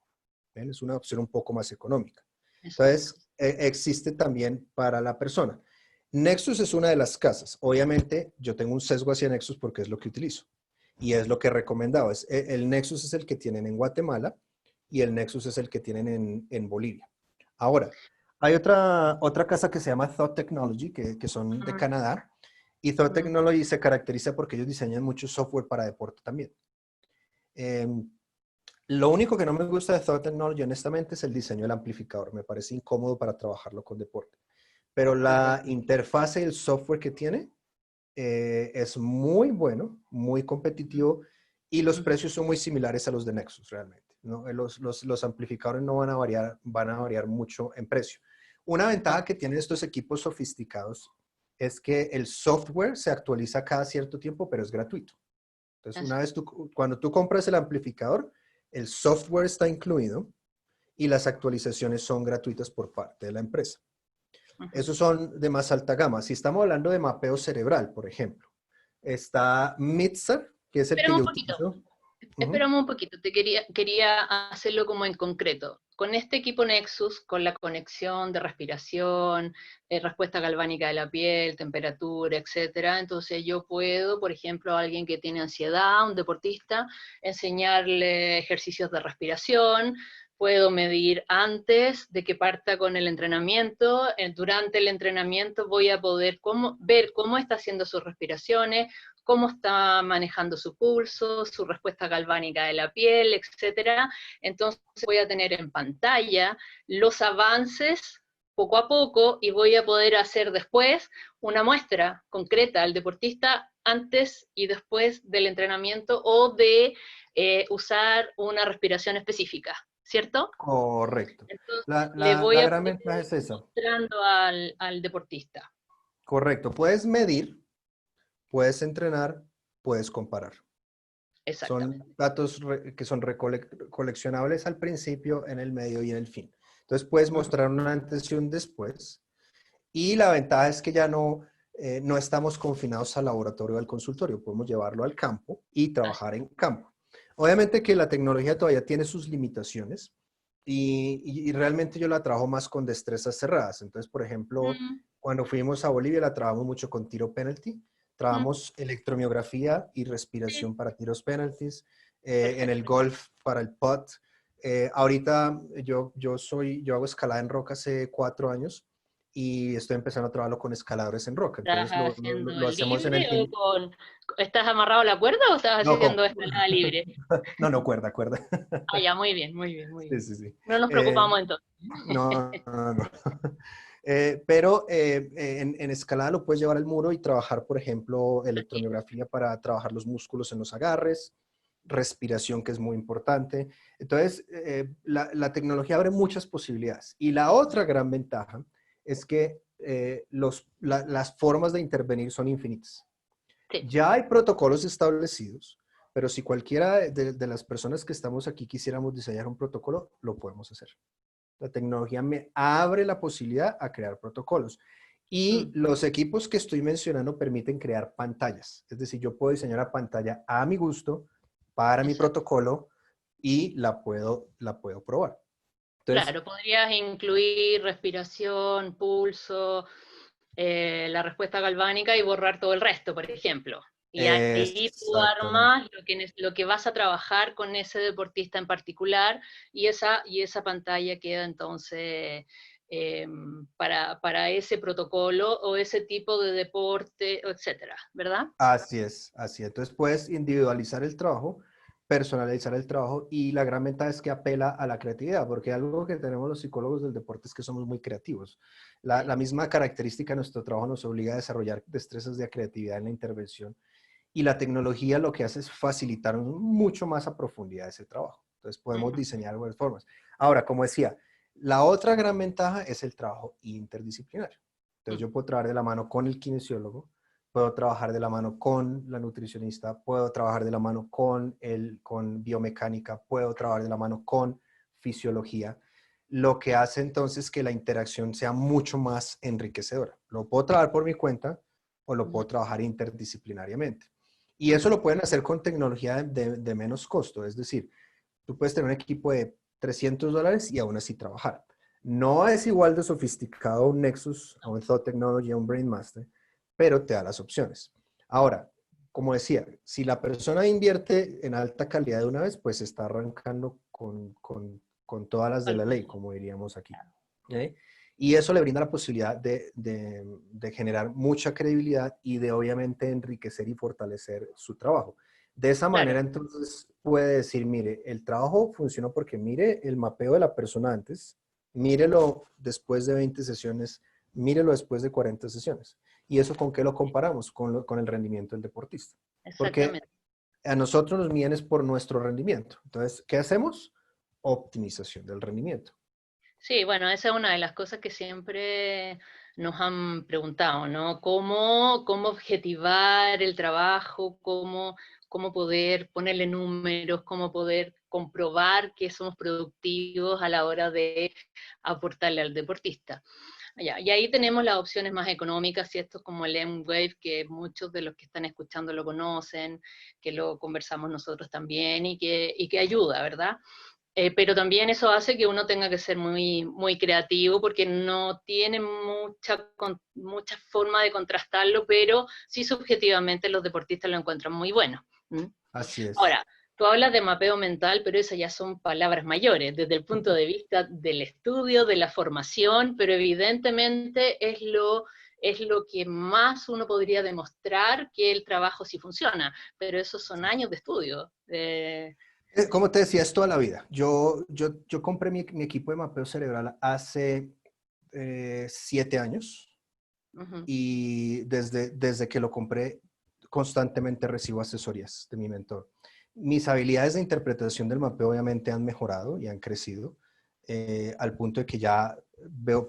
¿Ven? Es una opción un poco más económica. Exacto. Entonces, existe también para la persona. Nexus es una de las casas. Obviamente, yo tengo un sesgo hacia Nexus porque es lo que utilizo. Y es lo que he recomendado. El Nexus es el que tienen en Guatemala y el Nexus es el que tienen en Bolivia. Ahora, hay otra casa que se llama Thought Technology, que son de Mm, Canadá. Y Thought mm. Technology se caracteriza porque ellos diseñan mucho software para deporte también. Eh, lo único que no me gusta de Thought Technology, honestamente, es el diseño del amplificador. Me parece incómodo para trabajarlo con deporte. Pero Claro. la interfase y el software que tiene es muy bueno, muy competitivo y los Ujú. precios son muy similares a los de Nexus realmente, ¿no? Los amplificadores no van a variar, van a variar mucho en precio. Una Ok. ventaja que tienen estos equipos sofisticados es que el software se actualiza cada cierto tiempo, pero es gratuito. Entonces, una vez Exacto. cuando tú compras el amplificador, el software está incluido y las actualizaciones son gratuitas por parte de la empresa. Ujú. Esos son de más alta gama. Si estamos hablando de mapeo cerebral, por ejemplo, está Mitsar, que es el que Espérame yo un poquito. utilizo. Uh-huh. Espérame un poquito. Quería hacerlo como en concreto. Con este equipo Nexus, con la conexión de respiración, respuesta galvánica de la piel, temperatura, etcétera, entonces yo puedo, por ejemplo, a alguien que tiene ansiedad, un deportista, enseñarle ejercicios de respiración. Puedo medir antes de que parta con el entrenamiento. Durante el entrenamiento voy a poder ver cómo está haciendo sus respiraciones, cómo está manejando su pulso, su respuesta galvánica de la piel, etcétera. Entonces voy a tener en pantalla los avances poco a poco y voy a poder hacer después una muestra concreta al deportista antes y después del entrenamiento o de usar una respiración específica, ¿cierto? Correcto. Entonces La, le la, voy la a gran poder ventaja es esa. mostrando al deportista. Correcto. Puedes medir, puedes entrenar, puedes comparar. Son Exactamente. datos que son coleccionables al principio, en el medio y en el fin. Entonces puedes Uh -huh. mostrar un antes y un después. Y la ventaja es que ya no estamos confinados al laboratorio o al consultorio, podemos llevarlo al campo y Así. trabajar en campo. Obviamente que la tecnología todavía tiene sus limitaciones y realmente yo la trabajo más con destrezas cerradas. Entonces, por ejemplo, Mm, cuando fuimos a Bolivia la trabajamos mucho con tiro penalty, mm, trabajamos electromiografía y sí, respiración para tiros penalties, en el perfecto. golf para el putt. Ahorita yo hago escalada en roca hace 4 años y estoy empezando a trabajarlo con escaladores en roca. ¿Estás Entonces haciendo lo el hacemos en libre el o gym. estás amarrado a la cuerda o estás No, haciendo escalada libre? no, cuerda, cuerda. Ah, ya, muy bien, muy bien, muy Sí, bien. sí, sí. No nos Eh, preocupamos entonces. no. Pero en escalada lo puedes llevar al muro y trabajar, por ejemplo, Sí. electromiografía para trabajar los músculos en los agarres, respiración, que es muy importante. Entonces, la tecnología abre muchas posibilidades. Y la otra gran ventaja es que las formas de intervenir son infinitas. Sí. Ya hay protocolos establecidos, pero si cualquiera de las personas que estamos aquí quisiéramos diseñar un protocolo, lo podemos hacer. La tecnología me abre la posibilidad a crear protocolos. Y Mm, los equipos que estoy mencionando permiten crear pantallas. Es decir, yo puedo diseñar la pantalla a mi gusto para mi exacto. protocolo y la puedo probar. Entonces, Claro, podrías incluir respiración, pulso, la respuesta galvánica y borrar todo el resto, por ejemplo. Y ahí tú exactamente. armas lo que vas a trabajar con ese deportista en particular y esa pantalla queda entonces para ese protocolo o ese tipo de deporte, etcétera, ¿verdad? Así es, así es. Entonces puedes individualizar el trabajo, personalizar el trabajo y la gran ventaja es que apela a la creatividad, porque algo que tenemos los psicólogos del deporte es que somos muy creativos. La Sí. misma característica de nuestro trabajo nos obliga a desarrollar destrezas de creatividad en la intervención y la tecnología lo que hace es facilitar mucho más a profundidad ese trabajo. Entonces podemos Ujú, diseñar buenas formas. Ahora, como decía, la otra gran ventaja es el trabajo interdisciplinario. Entonces mm, yo puedo trabajar de la mano con el kinesiólogo, puedo trabajar de la mano con la nutricionista, puedo trabajar de la mano con biomecánica, puedo trabajar de la mano con fisiología, lo que claro. hace entonces que la interacción sea mucho más enriquecedora. Lo puedo trabajar por mi cuenta o lo Ujú, puedo trabajar interdisciplinariamente. Y eso ujú, lo pueden hacer con tecnología de menos costo, es decir, tú puedes tener un equipo de $300 y aún así trabajar. No es igual de sofisticado un Nexus, a un Thought Technology, a un Brainmaster, pero te da las opciones. Ahora, como decía, si la persona invierte en alta calidad de una vez, pues está arrancando con todas las de la ley, olvídalo. como diríamos aquí. ¿Eh? Y eso le brinda la posibilidad de generar mucha credibilidad y de obviamente enriquecer y fortalecer su trabajo. De esa Claro, manera, entonces, puede decir, mire, el trabajo funcionó porque mire el mapeo de la persona antes, mírelo después de 20 sesiones, mírelo después de 40 sesiones. ¿Y eso con qué lo comparamos? Con el rendimiento del deportista. Porque exactamente. a nosotros nos miden es por nuestro rendimiento. Entonces, ¿qué hacemos? Optimización del rendimiento. Sí, bueno, esa es una de las cosas que siempre nos han preguntado, ¿no? ¿Cómo objetivar el trabajo? ¿Cómo poder ponerle números? ¿Cómo poder comprobar que somos productivos a la hora de aportarle al deportista? Ya, y ahí tenemos las opciones más económicas, y esto es como el M-Wave, que muchos de los que están escuchando lo conocen, que lo conversamos nosotros también y que ayuda, ¿verdad? Pero también eso hace que uno tenga que ser muy creativo porque no tiene mucha forma de contrastarlo, pero sí subjetivamente los deportistas lo encuentran muy bueno. ¿Mm? Así es. Ahora, tú hablas de mapeo mental, pero esas ya son palabras mayores desde el punto de vista del estudio, de la formación, pero evidentemente es lo que más uno podría demostrar que el trabajo sí funciona, pero esos son años de estudio. Como te decía, es toda la vida. Yo compré mi equipo de mapeo cerebral hace 7 años Uh-huh, y desde que lo compré constantemente recibo asesorías de mi mentor. Mis habilidades de interpretación del mapeo obviamente han mejorado y han crecido al punto de que ya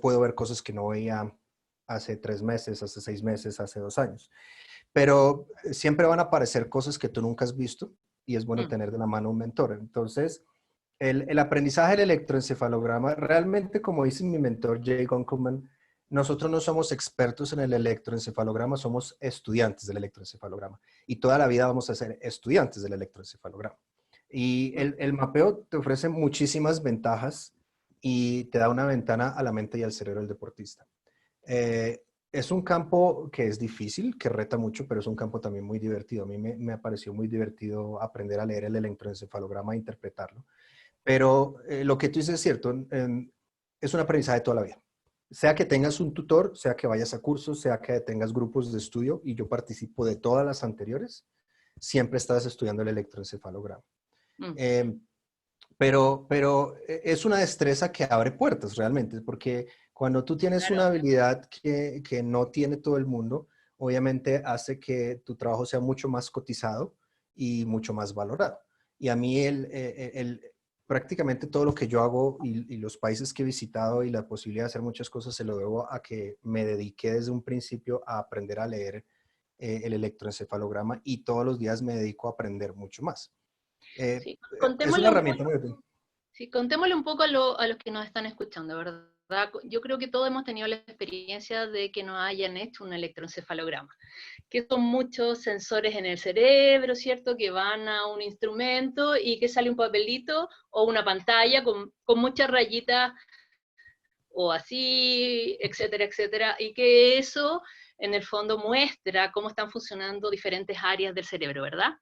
puedo ver cosas que no veía hace 3 meses, hace 6 meses, hace 2 años. Pero siempre van a aparecer cosas que tú nunca has visto y es bueno uh-huh. tener de la mano un mentor. Entonces, el aprendizaje del electroencefalograma, realmente, como dice mi mentor Jay Gunkelman, nosotros no somos expertos en el electroencefalograma, somos estudiantes del electroencefalograma. Y toda la vida vamos a ser estudiantes del electroencefalograma. Y el mapeo te ofrece muchísimas ventajas y te da una ventana a la mente y al cerebro del deportista. Es un campo que es difícil, que reta mucho, pero es un campo también muy divertido. A mí me pareció muy divertido aprender a leer el electroencefalograma e interpretarlo. Pero lo que tú dices es cierto, es un aprendizaje de toda la vida. Sea que tengas un tutor, sea que vayas a cursos, sea que tengas grupos de estudio, y yo participo de todas las anteriores, siempre estás estudiando el electroencefalograma. Mm, Eh, pero es una destreza que abre puertas realmente, porque cuando tú tienes una claro, habilidad que no tiene todo el mundo, obviamente hace que tu trabajo sea mucho más cotizado y mucho más valorado. Y a mí prácticamente todo lo que yo hago y los países que he visitado y la posibilidad de hacer muchas cosas se lo debo a que me dediqué desde un principio a aprender a leer el electroencefalograma y todos los días me dedico a aprender mucho más. Eh, sí. es una Contémosle un herramienta poco, muy útil. Sí, contémosle un poco a los que nos están escuchando, ¿verdad? Yo creo que todos hemos tenido la experiencia de que nos hayan hecho un electroencefalograma, que son muchos sensores en el cerebro, ¿cierto? Que van a un instrumento y que sale un papelito o una pantalla con muchas rayitas o así, etcétera, etcétera, y que eso en el fondo muestra cómo están funcionando diferentes áreas del cerebro, ¿verdad?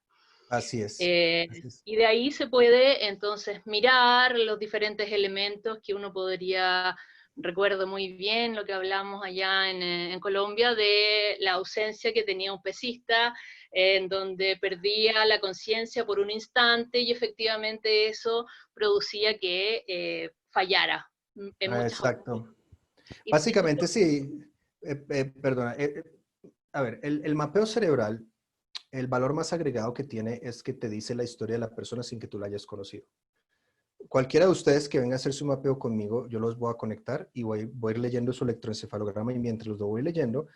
Así es. Eh, Así es. y de ahí se puede entonces mirar los diferentes elementos que uno podría, recuerdo muy bien lo que hablamos allá en Colombia, de la ausencia que tenía un pesista, en donde perdía la conciencia por un instante y efectivamente eso producía que fallara en muchas ocasiones. Exacto. Y Básicamente sí, perdona, a ver, el mapeo cerebral, el valor más agregado que tiene es que te dice la historia de la persona sin que tú la hayas conocido. Cualquiera de ustedes que venga a hacer su mapeo conmigo, yo los voy a conectar y voy a ir leyendo su electroencefalograma y mientras los voy leyendo,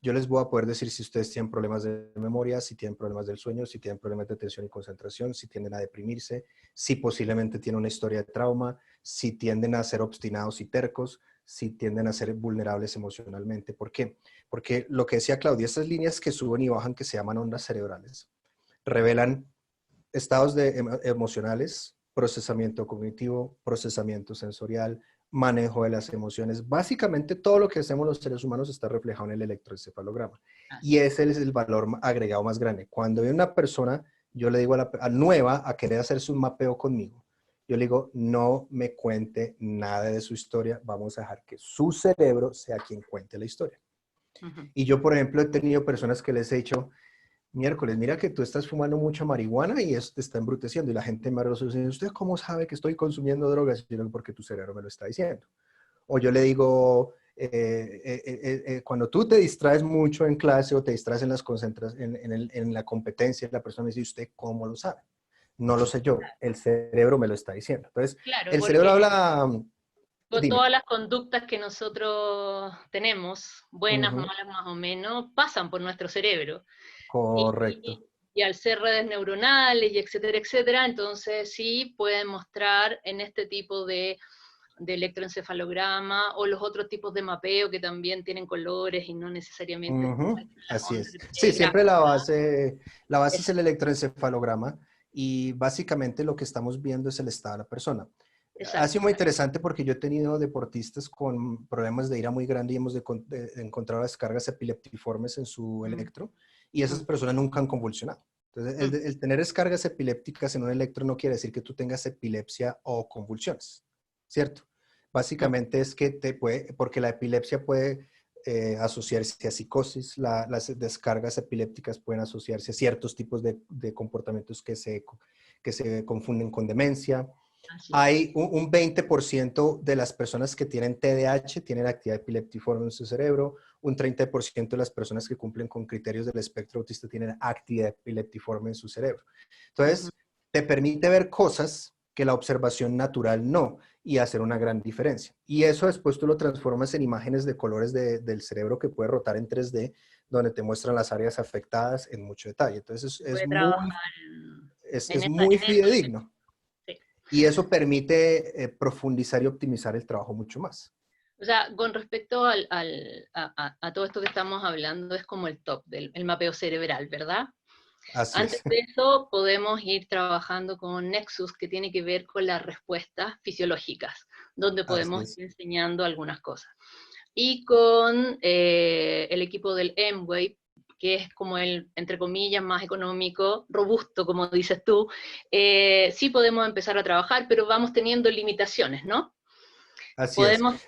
yo les voy a poder decir si ustedes tienen problemas de memoria, si tienen problemas del sueño, si tienen problemas de atención y concentración, si tienden a deprimirse, si posiblemente tienen una historia de trauma, si tienden a ser obstinados y tercos, si tienden a ser vulnerables emocionalmente. ¿Por qué? Porque lo que decía Claudia, estas líneas que suben y bajan que se llaman ondas cerebrales, revelan estados emocionales, procesamiento cognitivo, procesamiento sensorial, manejo de las emociones. Básicamente todo lo que hacemos los seres humanos está reflejado en el electroencefalograma. Y ese es el valor agregado más grande. Cuando hay una persona, yo le digo a nueva a querer hacer su mapeo conmigo, yo le digo, no me cuente nada de su historia, vamos a dejar que su cerebro sea quien cuente la historia. Ujú. Y yo, por ejemplo, he tenido personas que les he dicho, miércoles, mira que tú estás fumando mucha marihuana y eso te está embruteciendo. Y la gente me dice, ¿usted cómo sabe que estoy consumiendo drogas? Y yo, porque tu cerebro me lo está diciendo. O yo le digo, cuando tú te distraes mucho en clase o te distraes en las en la competencia, la persona me dice, ¿usted cómo lo sabe? No lo sé yo, el cerebro me lo está diciendo. Entonces, Claro, el cerebro porque habla, dime. todas las conductas que nosotros tenemos, buenas, Ujú, malas más o menos, pasan por nuestro cerebro. correcto. Y al ser redes neuronales y etcétera, etcétera, entonces sí pueden mostrar en este tipo de electroencefalograma o los otros tipos de mapeo que también tienen colores y no necesariamente Ujú, las así ondas es. Sí, siempre gráficas. la base es Es- el electroencefalograma y básicamente lo que estamos viendo es el estado de la persona. Ha sido Exacto. muy interesante porque yo he tenido deportistas con problemas de ira muy grande y hemos encontrado descargas epileptiformes en su Mm, electro y esas mm, personas nunca han convulsionado. Entonces, mm, el tener descargas epilépticas en un electro no quiere decir que tú tengas epilepsia o convulsiones, ¿cierto? mm. Básicamente es que te puede, porque la epilepsia puede asociarse a psicosis, las descargas epilépticas pueden asociarse a ciertos tipos de comportamientos que se confunden con demencia. Así es. Hay un 20% de las personas que tienen TDAH tienen actividad epiléptiforme en su cerebro, un 30% de las personas que cumplen con criterios del espectro autista tienen actividad epiléptiforme en su cerebro. Ujú. Entonces, te permite ver cosas que la observación natural no y hacer una gran diferencia. Y eso después tú lo transformas en imágenes de colores del cerebro que puede rotar en 3D, donde te muestran las áreas afectadas en mucho detalle. Entonces, Se puede trabajar es en muy eso. fidedigno. Sí. Y eso permite profundizar y optimizar el trabajo mucho más. O sea, con respecto a todo esto que estamos hablando, es como el top del el mapeo cerebral, ¿verdad? Así Antes es. de eso, podemos ir trabajando con Nexus, que tiene que ver con las respuestas fisiológicas, donde Así podemos es. ir enseñando algunas cosas. Y con el equipo del M-Wave, que es como el, entre comillas, más económico, robusto, como dices tú, sí podemos empezar a trabajar, pero vamos teniendo limitaciones, ¿no? Así es. Podemos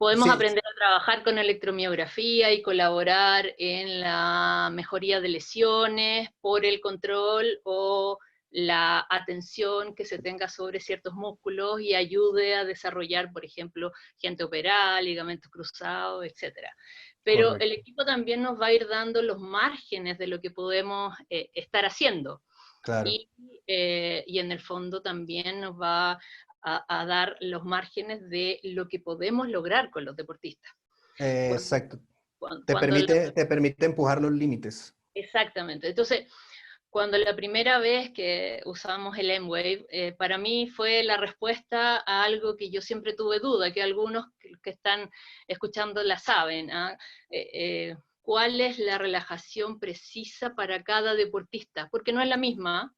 Podemos Sí, aprender a trabajar con electromiografía y colaborar en la mejoría de lesiones por el control o la atención que se tenga sobre ciertos músculos y ayude a desarrollar, por ejemplo, gente operada, ligamentos cruzados, etcétera. Pero el correcto. equipo también nos va a ir dando los márgenes de lo que podemos estar haciendo. Claro. Y en el fondo también nos va a dar los márgenes de lo que podemos lograr con los deportistas. Cuando, Exacto. cuando Te permite empujar los límites. exactamente. Entonces, Cuando la primera vez que usamos el M-Wave, para mí fue la respuesta a algo que yo siempre tuve duda, que algunos que están escuchando la saben. ¿Ah? ¿Cuál es la relajación precisa para cada deportista? Porque no es la misma,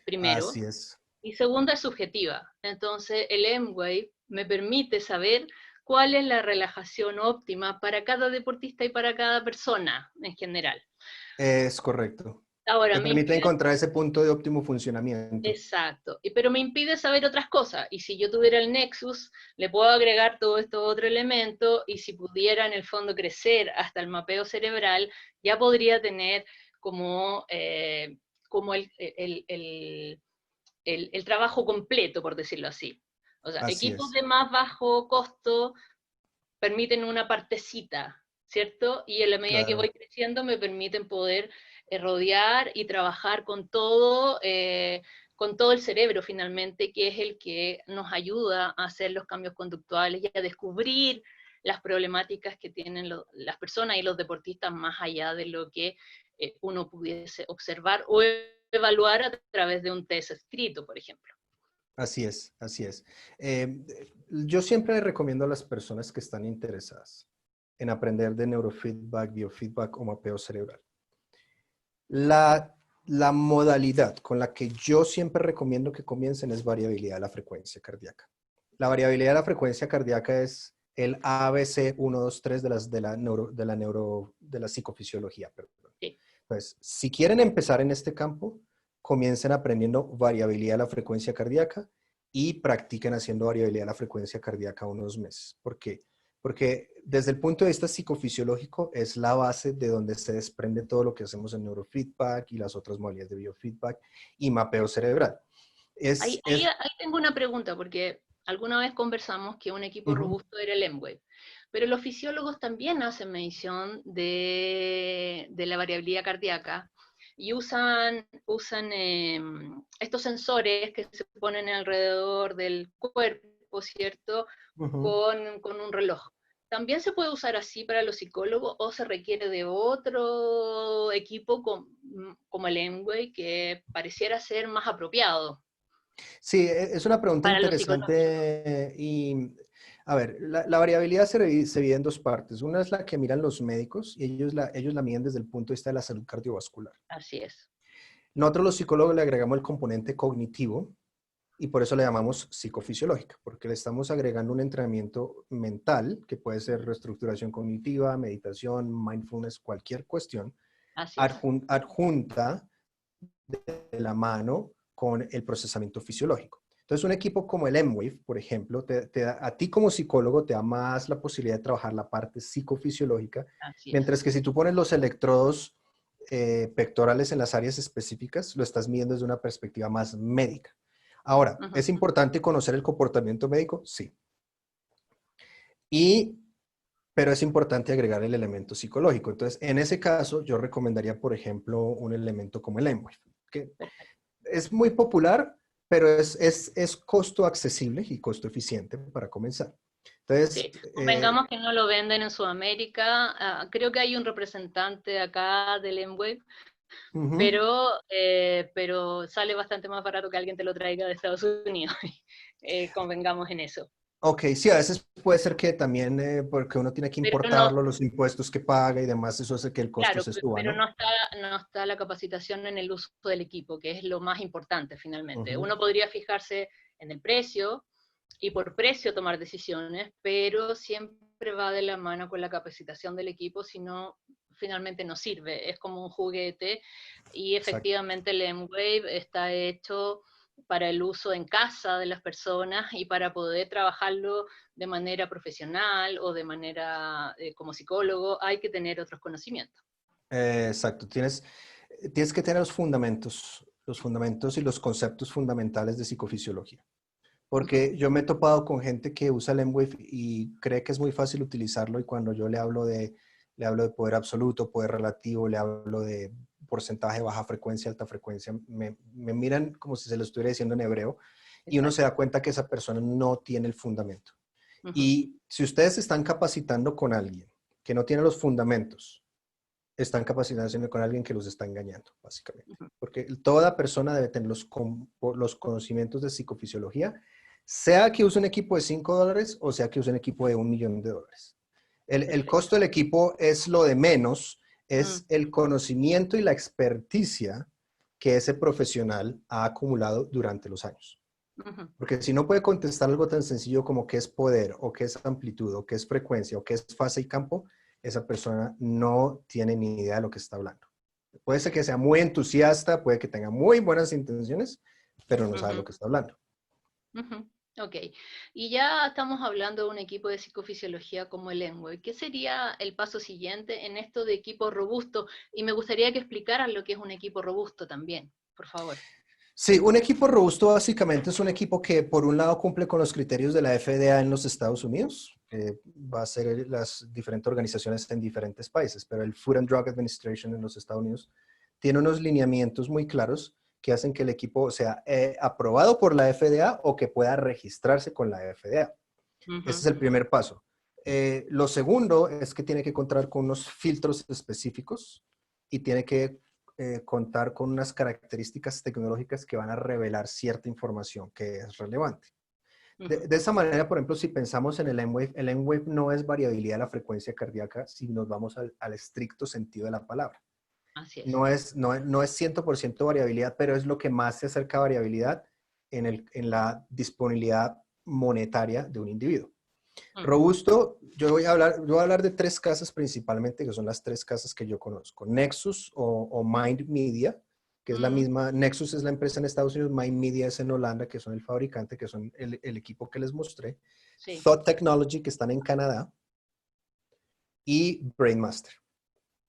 primero, Así es. y segunda es subjetiva. Entonces, el M-Wave me permite saber cuál es la relajación óptima para cada deportista y para cada persona en general. Es correcto. Ahora, Te me permite impide. encontrar ese punto de óptimo funcionamiento. Exacto, pero me impide saber otras cosas. Y si yo tuviera el Nexus, le puedo agregar todo esto otro elemento y si pudiera en el fondo crecer hasta el mapeo cerebral, ya podría tener como, como el trabajo completo, por decirlo así. O sea, Así equipos es. de más bajo costo permiten una partecita, ¿cierto? Y en la medida que voy Claro. creciendo me permiten poder rodear y trabajar con todo el cerebro finalmente, que es el que nos ayuda a hacer los cambios conductuales y a descubrir las problemáticas que tienen las personas y los deportistas más allá de lo que uno pudiese observar o evaluar a través de un test escrito, por ejemplo. Así es, así es. Yo siempre le recomiendo a las personas que están interesadas en aprender de neurofeedback, biofeedback o mapeo cerebral. La, la modalidad con la que yo siempre recomiendo que comiencen es variabilidad de la frecuencia cardíaca. La variabilidad de la frecuencia cardíaca es el ABC 1, 2, 3 de la psicofisiología. Perdón. Sí. Entonces, si quieren empezar en este campo, comiencen aprendiendo variabilidad de la frecuencia cardíaca y practiquen haciendo variabilidad de la frecuencia cardíaca unos meses. ¿Por qué? Porque desde el punto de vista psicofisiológico es la base de donde se desprende todo lo que hacemos en neurofeedback y las otras modalidades de biofeedback y mapeo cerebral. Ahí, Es, ahí, es, ahí tengo una pregunta, porque alguna vez conversamos que un equipo uh-huh, robusto era el M-Wave, pero los fisiólogos también hacen medición de la variabilidad cardíaca y usan estos sensores que se ponen alrededor del cuerpo, ¿cierto? uh-huh. Con un reloj. ¿También se puede usar así para los psicólogos o se requiere de otro equipo como el M-Wave que pareciera ser más apropiado Sí, es una pregunta para los psicólogos? interesante y, a ver, la variabilidad se divide en dos partes. Una es la que miran los médicos y ellos la miden desde el punto de vista de la salud cardiovascular. Así es. Nosotros los psicólogos le agregamos el componente cognitivo y por eso le llamamos psicofisiológica, porque le estamos agregando un entrenamiento mental, que puede ser reestructuración cognitiva, meditación, mindfulness, cualquier cuestión, Así es. adjunta de la mano con el procesamiento fisiológico. Entonces, un equipo como el M-Wave, por ejemplo, a ti como psicólogo te da más la posibilidad de trabajar la parte psicofisiológica, Así es. mientras que si tú pones los electrodos pectorales en las áreas específicas, lo estás midiendo desde una perspectiva más médica. Ahora, Ujú. ¿es importante conocer el comportamiento médico? Sí. Y, pero es importante agregar el elemento psicológico. Entonces, en ese caso, yo recomendaría, por ejemplo, un elemento como el M-Wave, que Perfecto. es muy popular, pero es costo accesible y costo eficiente para comenzar. Entonces, Sí. Convengamos que no lo venden en Sudamérica. Creo que hay un representante acá del M-Wave, uh-huh. pero sale bastante más barato que alguien te lo traiga de Estados Unidos. Convengamos en eso. Ok, sí, a veces puede ser que también, porque uno tiene que Pero no, importarlo, los impuestos que paga y demás, eso hace que el costo claro, se suba, pero ¿no? no está la capacitación en el uso del equipo, que es lo más importante finalmente. Uh-huh. Uno podría fijarse en el precio y por precio tomar decisiones, pero siempre va de la mano con la capacitación del equipo, si no, finalmente no sirve. Es como un juguete y Exacto. efectivamente el M-Wave está hecho para el uso en casa de las personas y para poder trabajarlo de manera profesional o de manera como psicólogo, hay que tener otros conocimientos. Exacto. Tienes que tener los fundamentos y los conceptos fundamentales de psicofisiología. Ujú. Porque yo me he topado con gente que usa el M-Wave y cree que es muy fácil utilizarlo y cuando yo le hablo de poder absoluto, poder relativo, le hablo de porcentaje, baja frecuencia, alta frecuencia, me miran como si se lo estuviera diciendo en hebreo y uno se Exacto. da cuenta que esa persona no tiene el fundamento. Ujú. Y si ustedes se están capacitando con alguien que no tiene los fundamentos, están capacitados con alguien que los está engañando, básicamente. Ujú. Porque toda persona debe tener los conocimientos de psicofisiología, sea que use un equipo de $5 o sea que use un equipo de $1.000.000. El Perfecto. costo del equipo es lo de menos, Mm, es el conocimiento y la experticia que ese profesional ha acumulado durante los años. ujú. Porque si no puede contestar algo tan sencillo como qué es poder, o qué es amplitud, o qué es frecuencia, o qué es fase y campo, esa persona no tiene ni idea de lo que está hablando. Puede ser que sea muy entusiasta, puede que tenga muy buenas intenciones, pero no sabe lo Ujú, que está hablando. ujú. Ok, y ya estamos hablando de un equipo de psicofisiología como el ENWE. ¿Qué sería el paso siguiente en esto de equipo robusto? Y me gustaría que explicaran lo que es un equipo robusto también, por favor. Sí, un equipo robusto básicamente es un equipo que por un lado cumple con los criterios de la FDA en los Estados Unidos, va a ser las diferentes organizaciones en diferentes países, pero el Food and Drug Administration en los Estados Unidos tiene unos lineamientos muy claros que hacen que el equipo sea aprobado por la FDA o que pueda registrarse con la FDA. Ese Ujú, es el primer paso. Lo segundo es que tiene que contar con unos filtros específicos y tiene que contar con unas características tecnológicas que van a revelar cierta información que es relevante. ujú. De esa manera, por ejemplo, si pensamos en el M-Wave no es variabilidad de la frecuencia cardíaca si nos vamos al estricto sentido de la palabra. Así es. No es 100% variabilidad, pero es lo que más se acerca a variabilidad en la disponibilidad monetaria de un individuo. Mm, Robusto, yo voy a hablar de tres casas principalmente, que son las tres casas que yo conozco. Nexus o Mind Media, que es la mm, misma. Nexus es la empresa en Estados Unidos, Mind Media es en Holanda, que son el fabricante, que son el equipo que les mostré. sí. Thought Technology, que están en Canadá, y Brainmaster.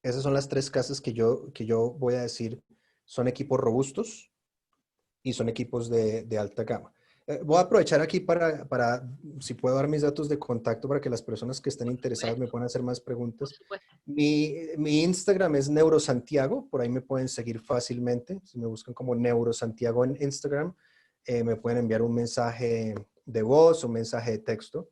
Esas son las tres casas que yo voy a decir son equipos robustos y son equipos de alta gama. Voy a Mm, aprovechar aquí si puedo dar mis datos de contacto para que las personas que estén por interesadas me supuesto, puedan hacer más por preguntas. supuesto. Mi Instagram es Neurosantiago, por ahí me pueden seguir fácilmente. Si me buscan como Neurosantiago en Instagram, me pueden enviar un mensaje de voz o un mensaje de texto.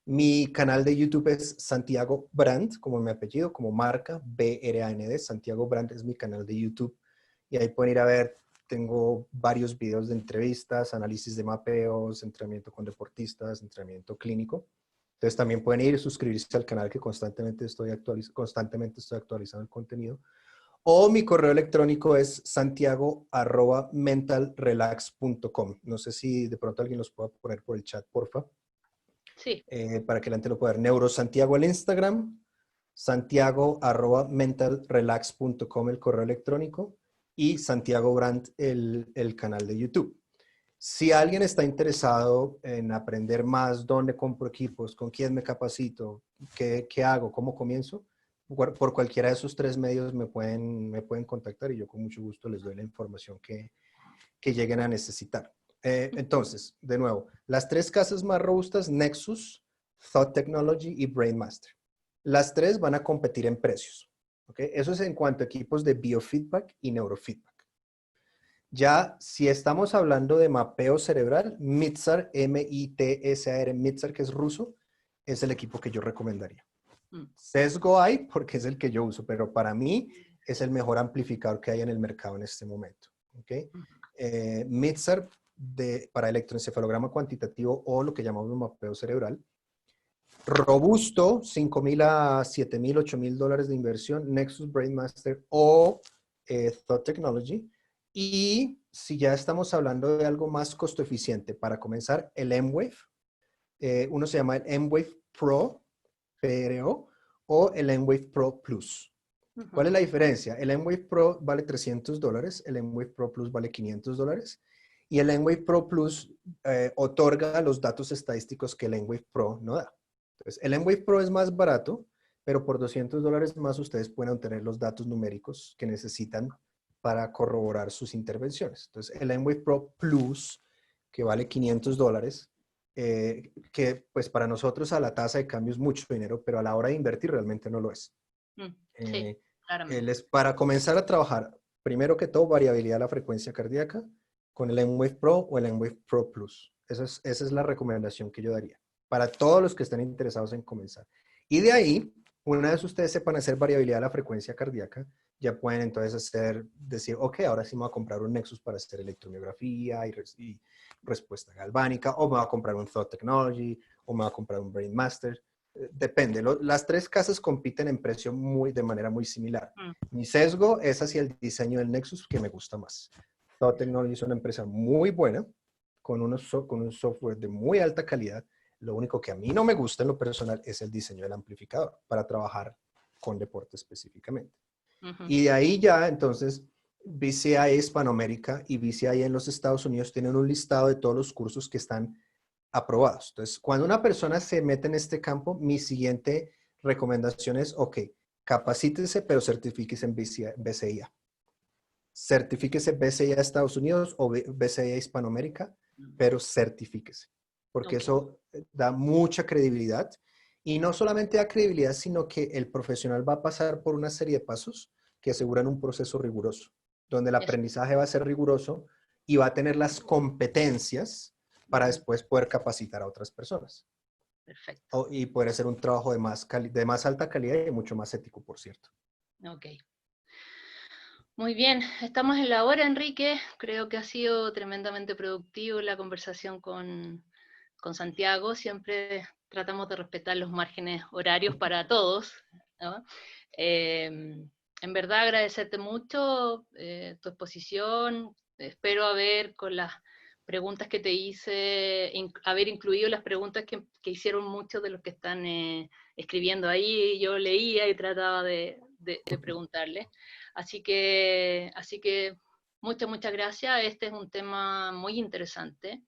Mi canal de YouTube es Santiago Brand, como mi apellido, como marca, BRAND. Santiago Brand es mi canal de YouTube. Y ahí pueden ir a ver, tengo varios videos de entrevistas, análisis de mapeos, entrenamiento con deportistas, entrenamiento clínico. Entonces también pueden ir y suscribirse al canal que constantemente estoy actualizando el contenido. O mi correo electrónico es santiago@mentalrelax.com. No sé si de pronto alguien los pueda poner por el chat, porfa, Sí. para que la gente lo pueda ver. Neurosantiago al Instagram, santiago@mentalrelax.com el correo electrónico y Santiago Brandt el canal de YouTube. Si alguien está interesado en aprender más, dónde compro equipos, con quién me capacito, qué hago, cómo comienzo, por cualquiera de esos tres medios me pueden contactar y yo con mucho gusto les doy la información que lleguen a necesitar. Entonces, de nuevo, las tres casas más robustas, Nexus, Thought Technology y Brainmaster. Las tres van a competir en precios. ¿Okay? Eso es en cuanto a equipos de biofeedback y neurofeedback. Ya, si estamos hablando de mapeo cerebral, MITSAR, M-I-T-S-A-R, MITSAR, que es ruso, es el equipo que yo recomendaría. Mm, Sesgo hay porque es el que yo uso, pero para mí es el mejor amplificador que hay en el mercado en este momento. ¿Okay? mm, MITSAR para electroencefalograma cuantitativo o lo que llamamos mapeo cerebral. Robusto, $5,000 a $7,000, $8,000 de inversión, Nexus Brainmaster o Thought Technology. Y si ya estamos hablando de algo más costo eficiente, para comenzar, el M-Wave. Uno se llama el M-Wave Pro, PRO, o el M-Wave Pro Plus. ujú. ¿Cuál es la diferencia? El M-Wave Pro vale $300, el M-Wave Pro Plus vale $500 y el M-Wave Pro Plus otorga los datos estadísticos que el M-Wave Pro no da. Entonces, el M-Wave Pro es más barato, pero por $200 más ustedes pueden obtener los datos numéricos que necesitan para corroborar sus intervenciones. Entonces, el M-Wave Pro Plus, que vale $500, que pues para nosotros a la tasa de cambio es mucho dinero, pero a la hora de invertir realmente no lo es. Mm, sí, Eh, él claramente. es para comenzar a trabajar, primero que todo, variabilidad de la frecuencia cardíaca con el M-Wave Pro o el M-Wave Pro Plus. Esa es la recomendación que yo daría para todos los que estén interesados en comenzar. Y de ahí, Una vez ustedes sepan hacer variabilidad de la frecuencia cardíaca, ya pueden entonces decir, ok, ahora sí me voy a comprar un Nexus para hacer electromiografía y respuesta galvánica, o me voy a comprar un Thought Technology, o me voy a comprar un Brain Master. Depende. Las tres casas compiten en precio de manera muy similar. Mm, Mi sesgo es hacia el diseño del Nexus, que me gusta más. Thought Technology es una empresa muy buena, con un software de muy alta calidad. Lo único que a mí no me gusta en lo personal es el diseño del amplificador para trabajar con deporte específicamente. ujú. Y de ahí ya, entonces, BCI Hispanoamérica y BCI en los Estados Unidos tienen un listado de todos los cursos que están aprobados. Entonces, cuando una persona se mete en este campo, mi siguiente recomendación es, ok, capacítese, pero certifíquese en BCIA. Certifíquese BCIA Estados Unidos o BCIA Hispanoamérica, pero certifíquese, porque Ok, eso da mucha credibilidad. Y no solamente da credibilidad, sino que el profesional va a pasar por una serie de pasos que aseguran un proceso riguroso, donde el eso. aprendizaje va a ser riguroso y va a tener las competencias para Ujú. después poder capacitar a otras personas. Perfecto. Y poder hacer un trabajo de más alta calidad y mucho más ético, por cierto. Ok. Muy bien, estamos en la hora, Enrique. Creo que ha sido tremendamente productivo la conversación con Santiago. Siempre tratamos de respetar los márgenes horarios para todos, ¿no? En verdad agradecerte mucho tu exposición. Espero haber con las preguntas que te hice, haber incluido las preguntas que hicieron muchos de los que están escribiendo ahí. Yo leía y trataba de preguntarles. Así que muchas gracias. Este es un tema muy interesante.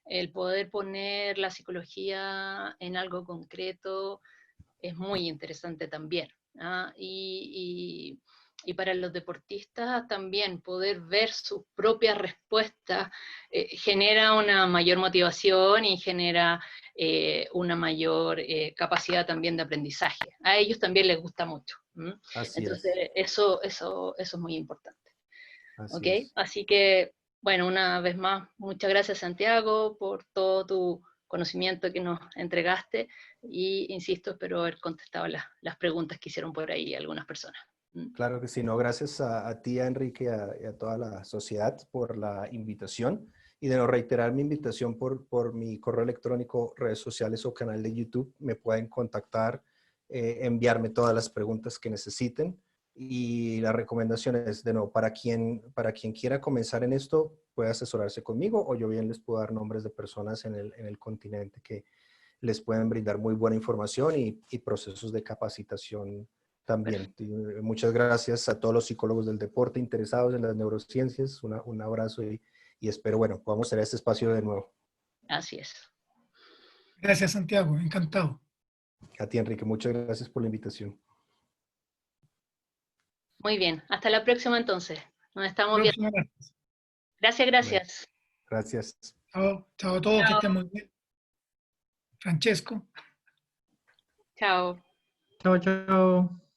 El poder poner la psicología en algo concreto es muy interesante también. ¿Ah? Y para los deportistas también poder ver sus propias respuestas genera una mayor motivación y genera una mayor capacidad también de aprendizaje. A ellos también les gusta mucho. ¿M? Así Entonces, es, eso es muy importante. ¿Ok? así es. Así que, bueno, una vez más, muchas gracias Santiago por todo tu conocimiento que nos entregaste y, insisto, espero haber contestado las preguntas que hicieron por ahí algunas personas. ¿Mm? Claro que sí, no, gracias a ti, a Enrique, y a toda la sociedad por la invitación y de no reiterar mi invitación por mi correo electrónico, redes sociales o canal de YouTube. Me pueden contactar, enviarme todas las preguntas que necesiten y la recomendación es, de nuevo, para quien quiera comenzar en esto, puede asesorarse conmigo o yo bien les puedo dar nombres de personas en el continente que les pueden brindar muy buena información y procesos de capacitación también. Perfecto. Muchas gracias a todos los psicólogos del deporte interesados en las neurociencias. Un abrazo y espero, bueno, podamos tener este espacio de nuevo. Así es. Gracias, Santiago, encantado. A ti, Enrique, muchas gracias por la invitación. Muy bien. Hasta la próxima entonces. Nos estamos viendo. Próxima vez. Gracias, Bueno, gracias. gracias. Chao, chao a todos, que Chao. estén muy bien. Francesco. Chao. Chao, chao.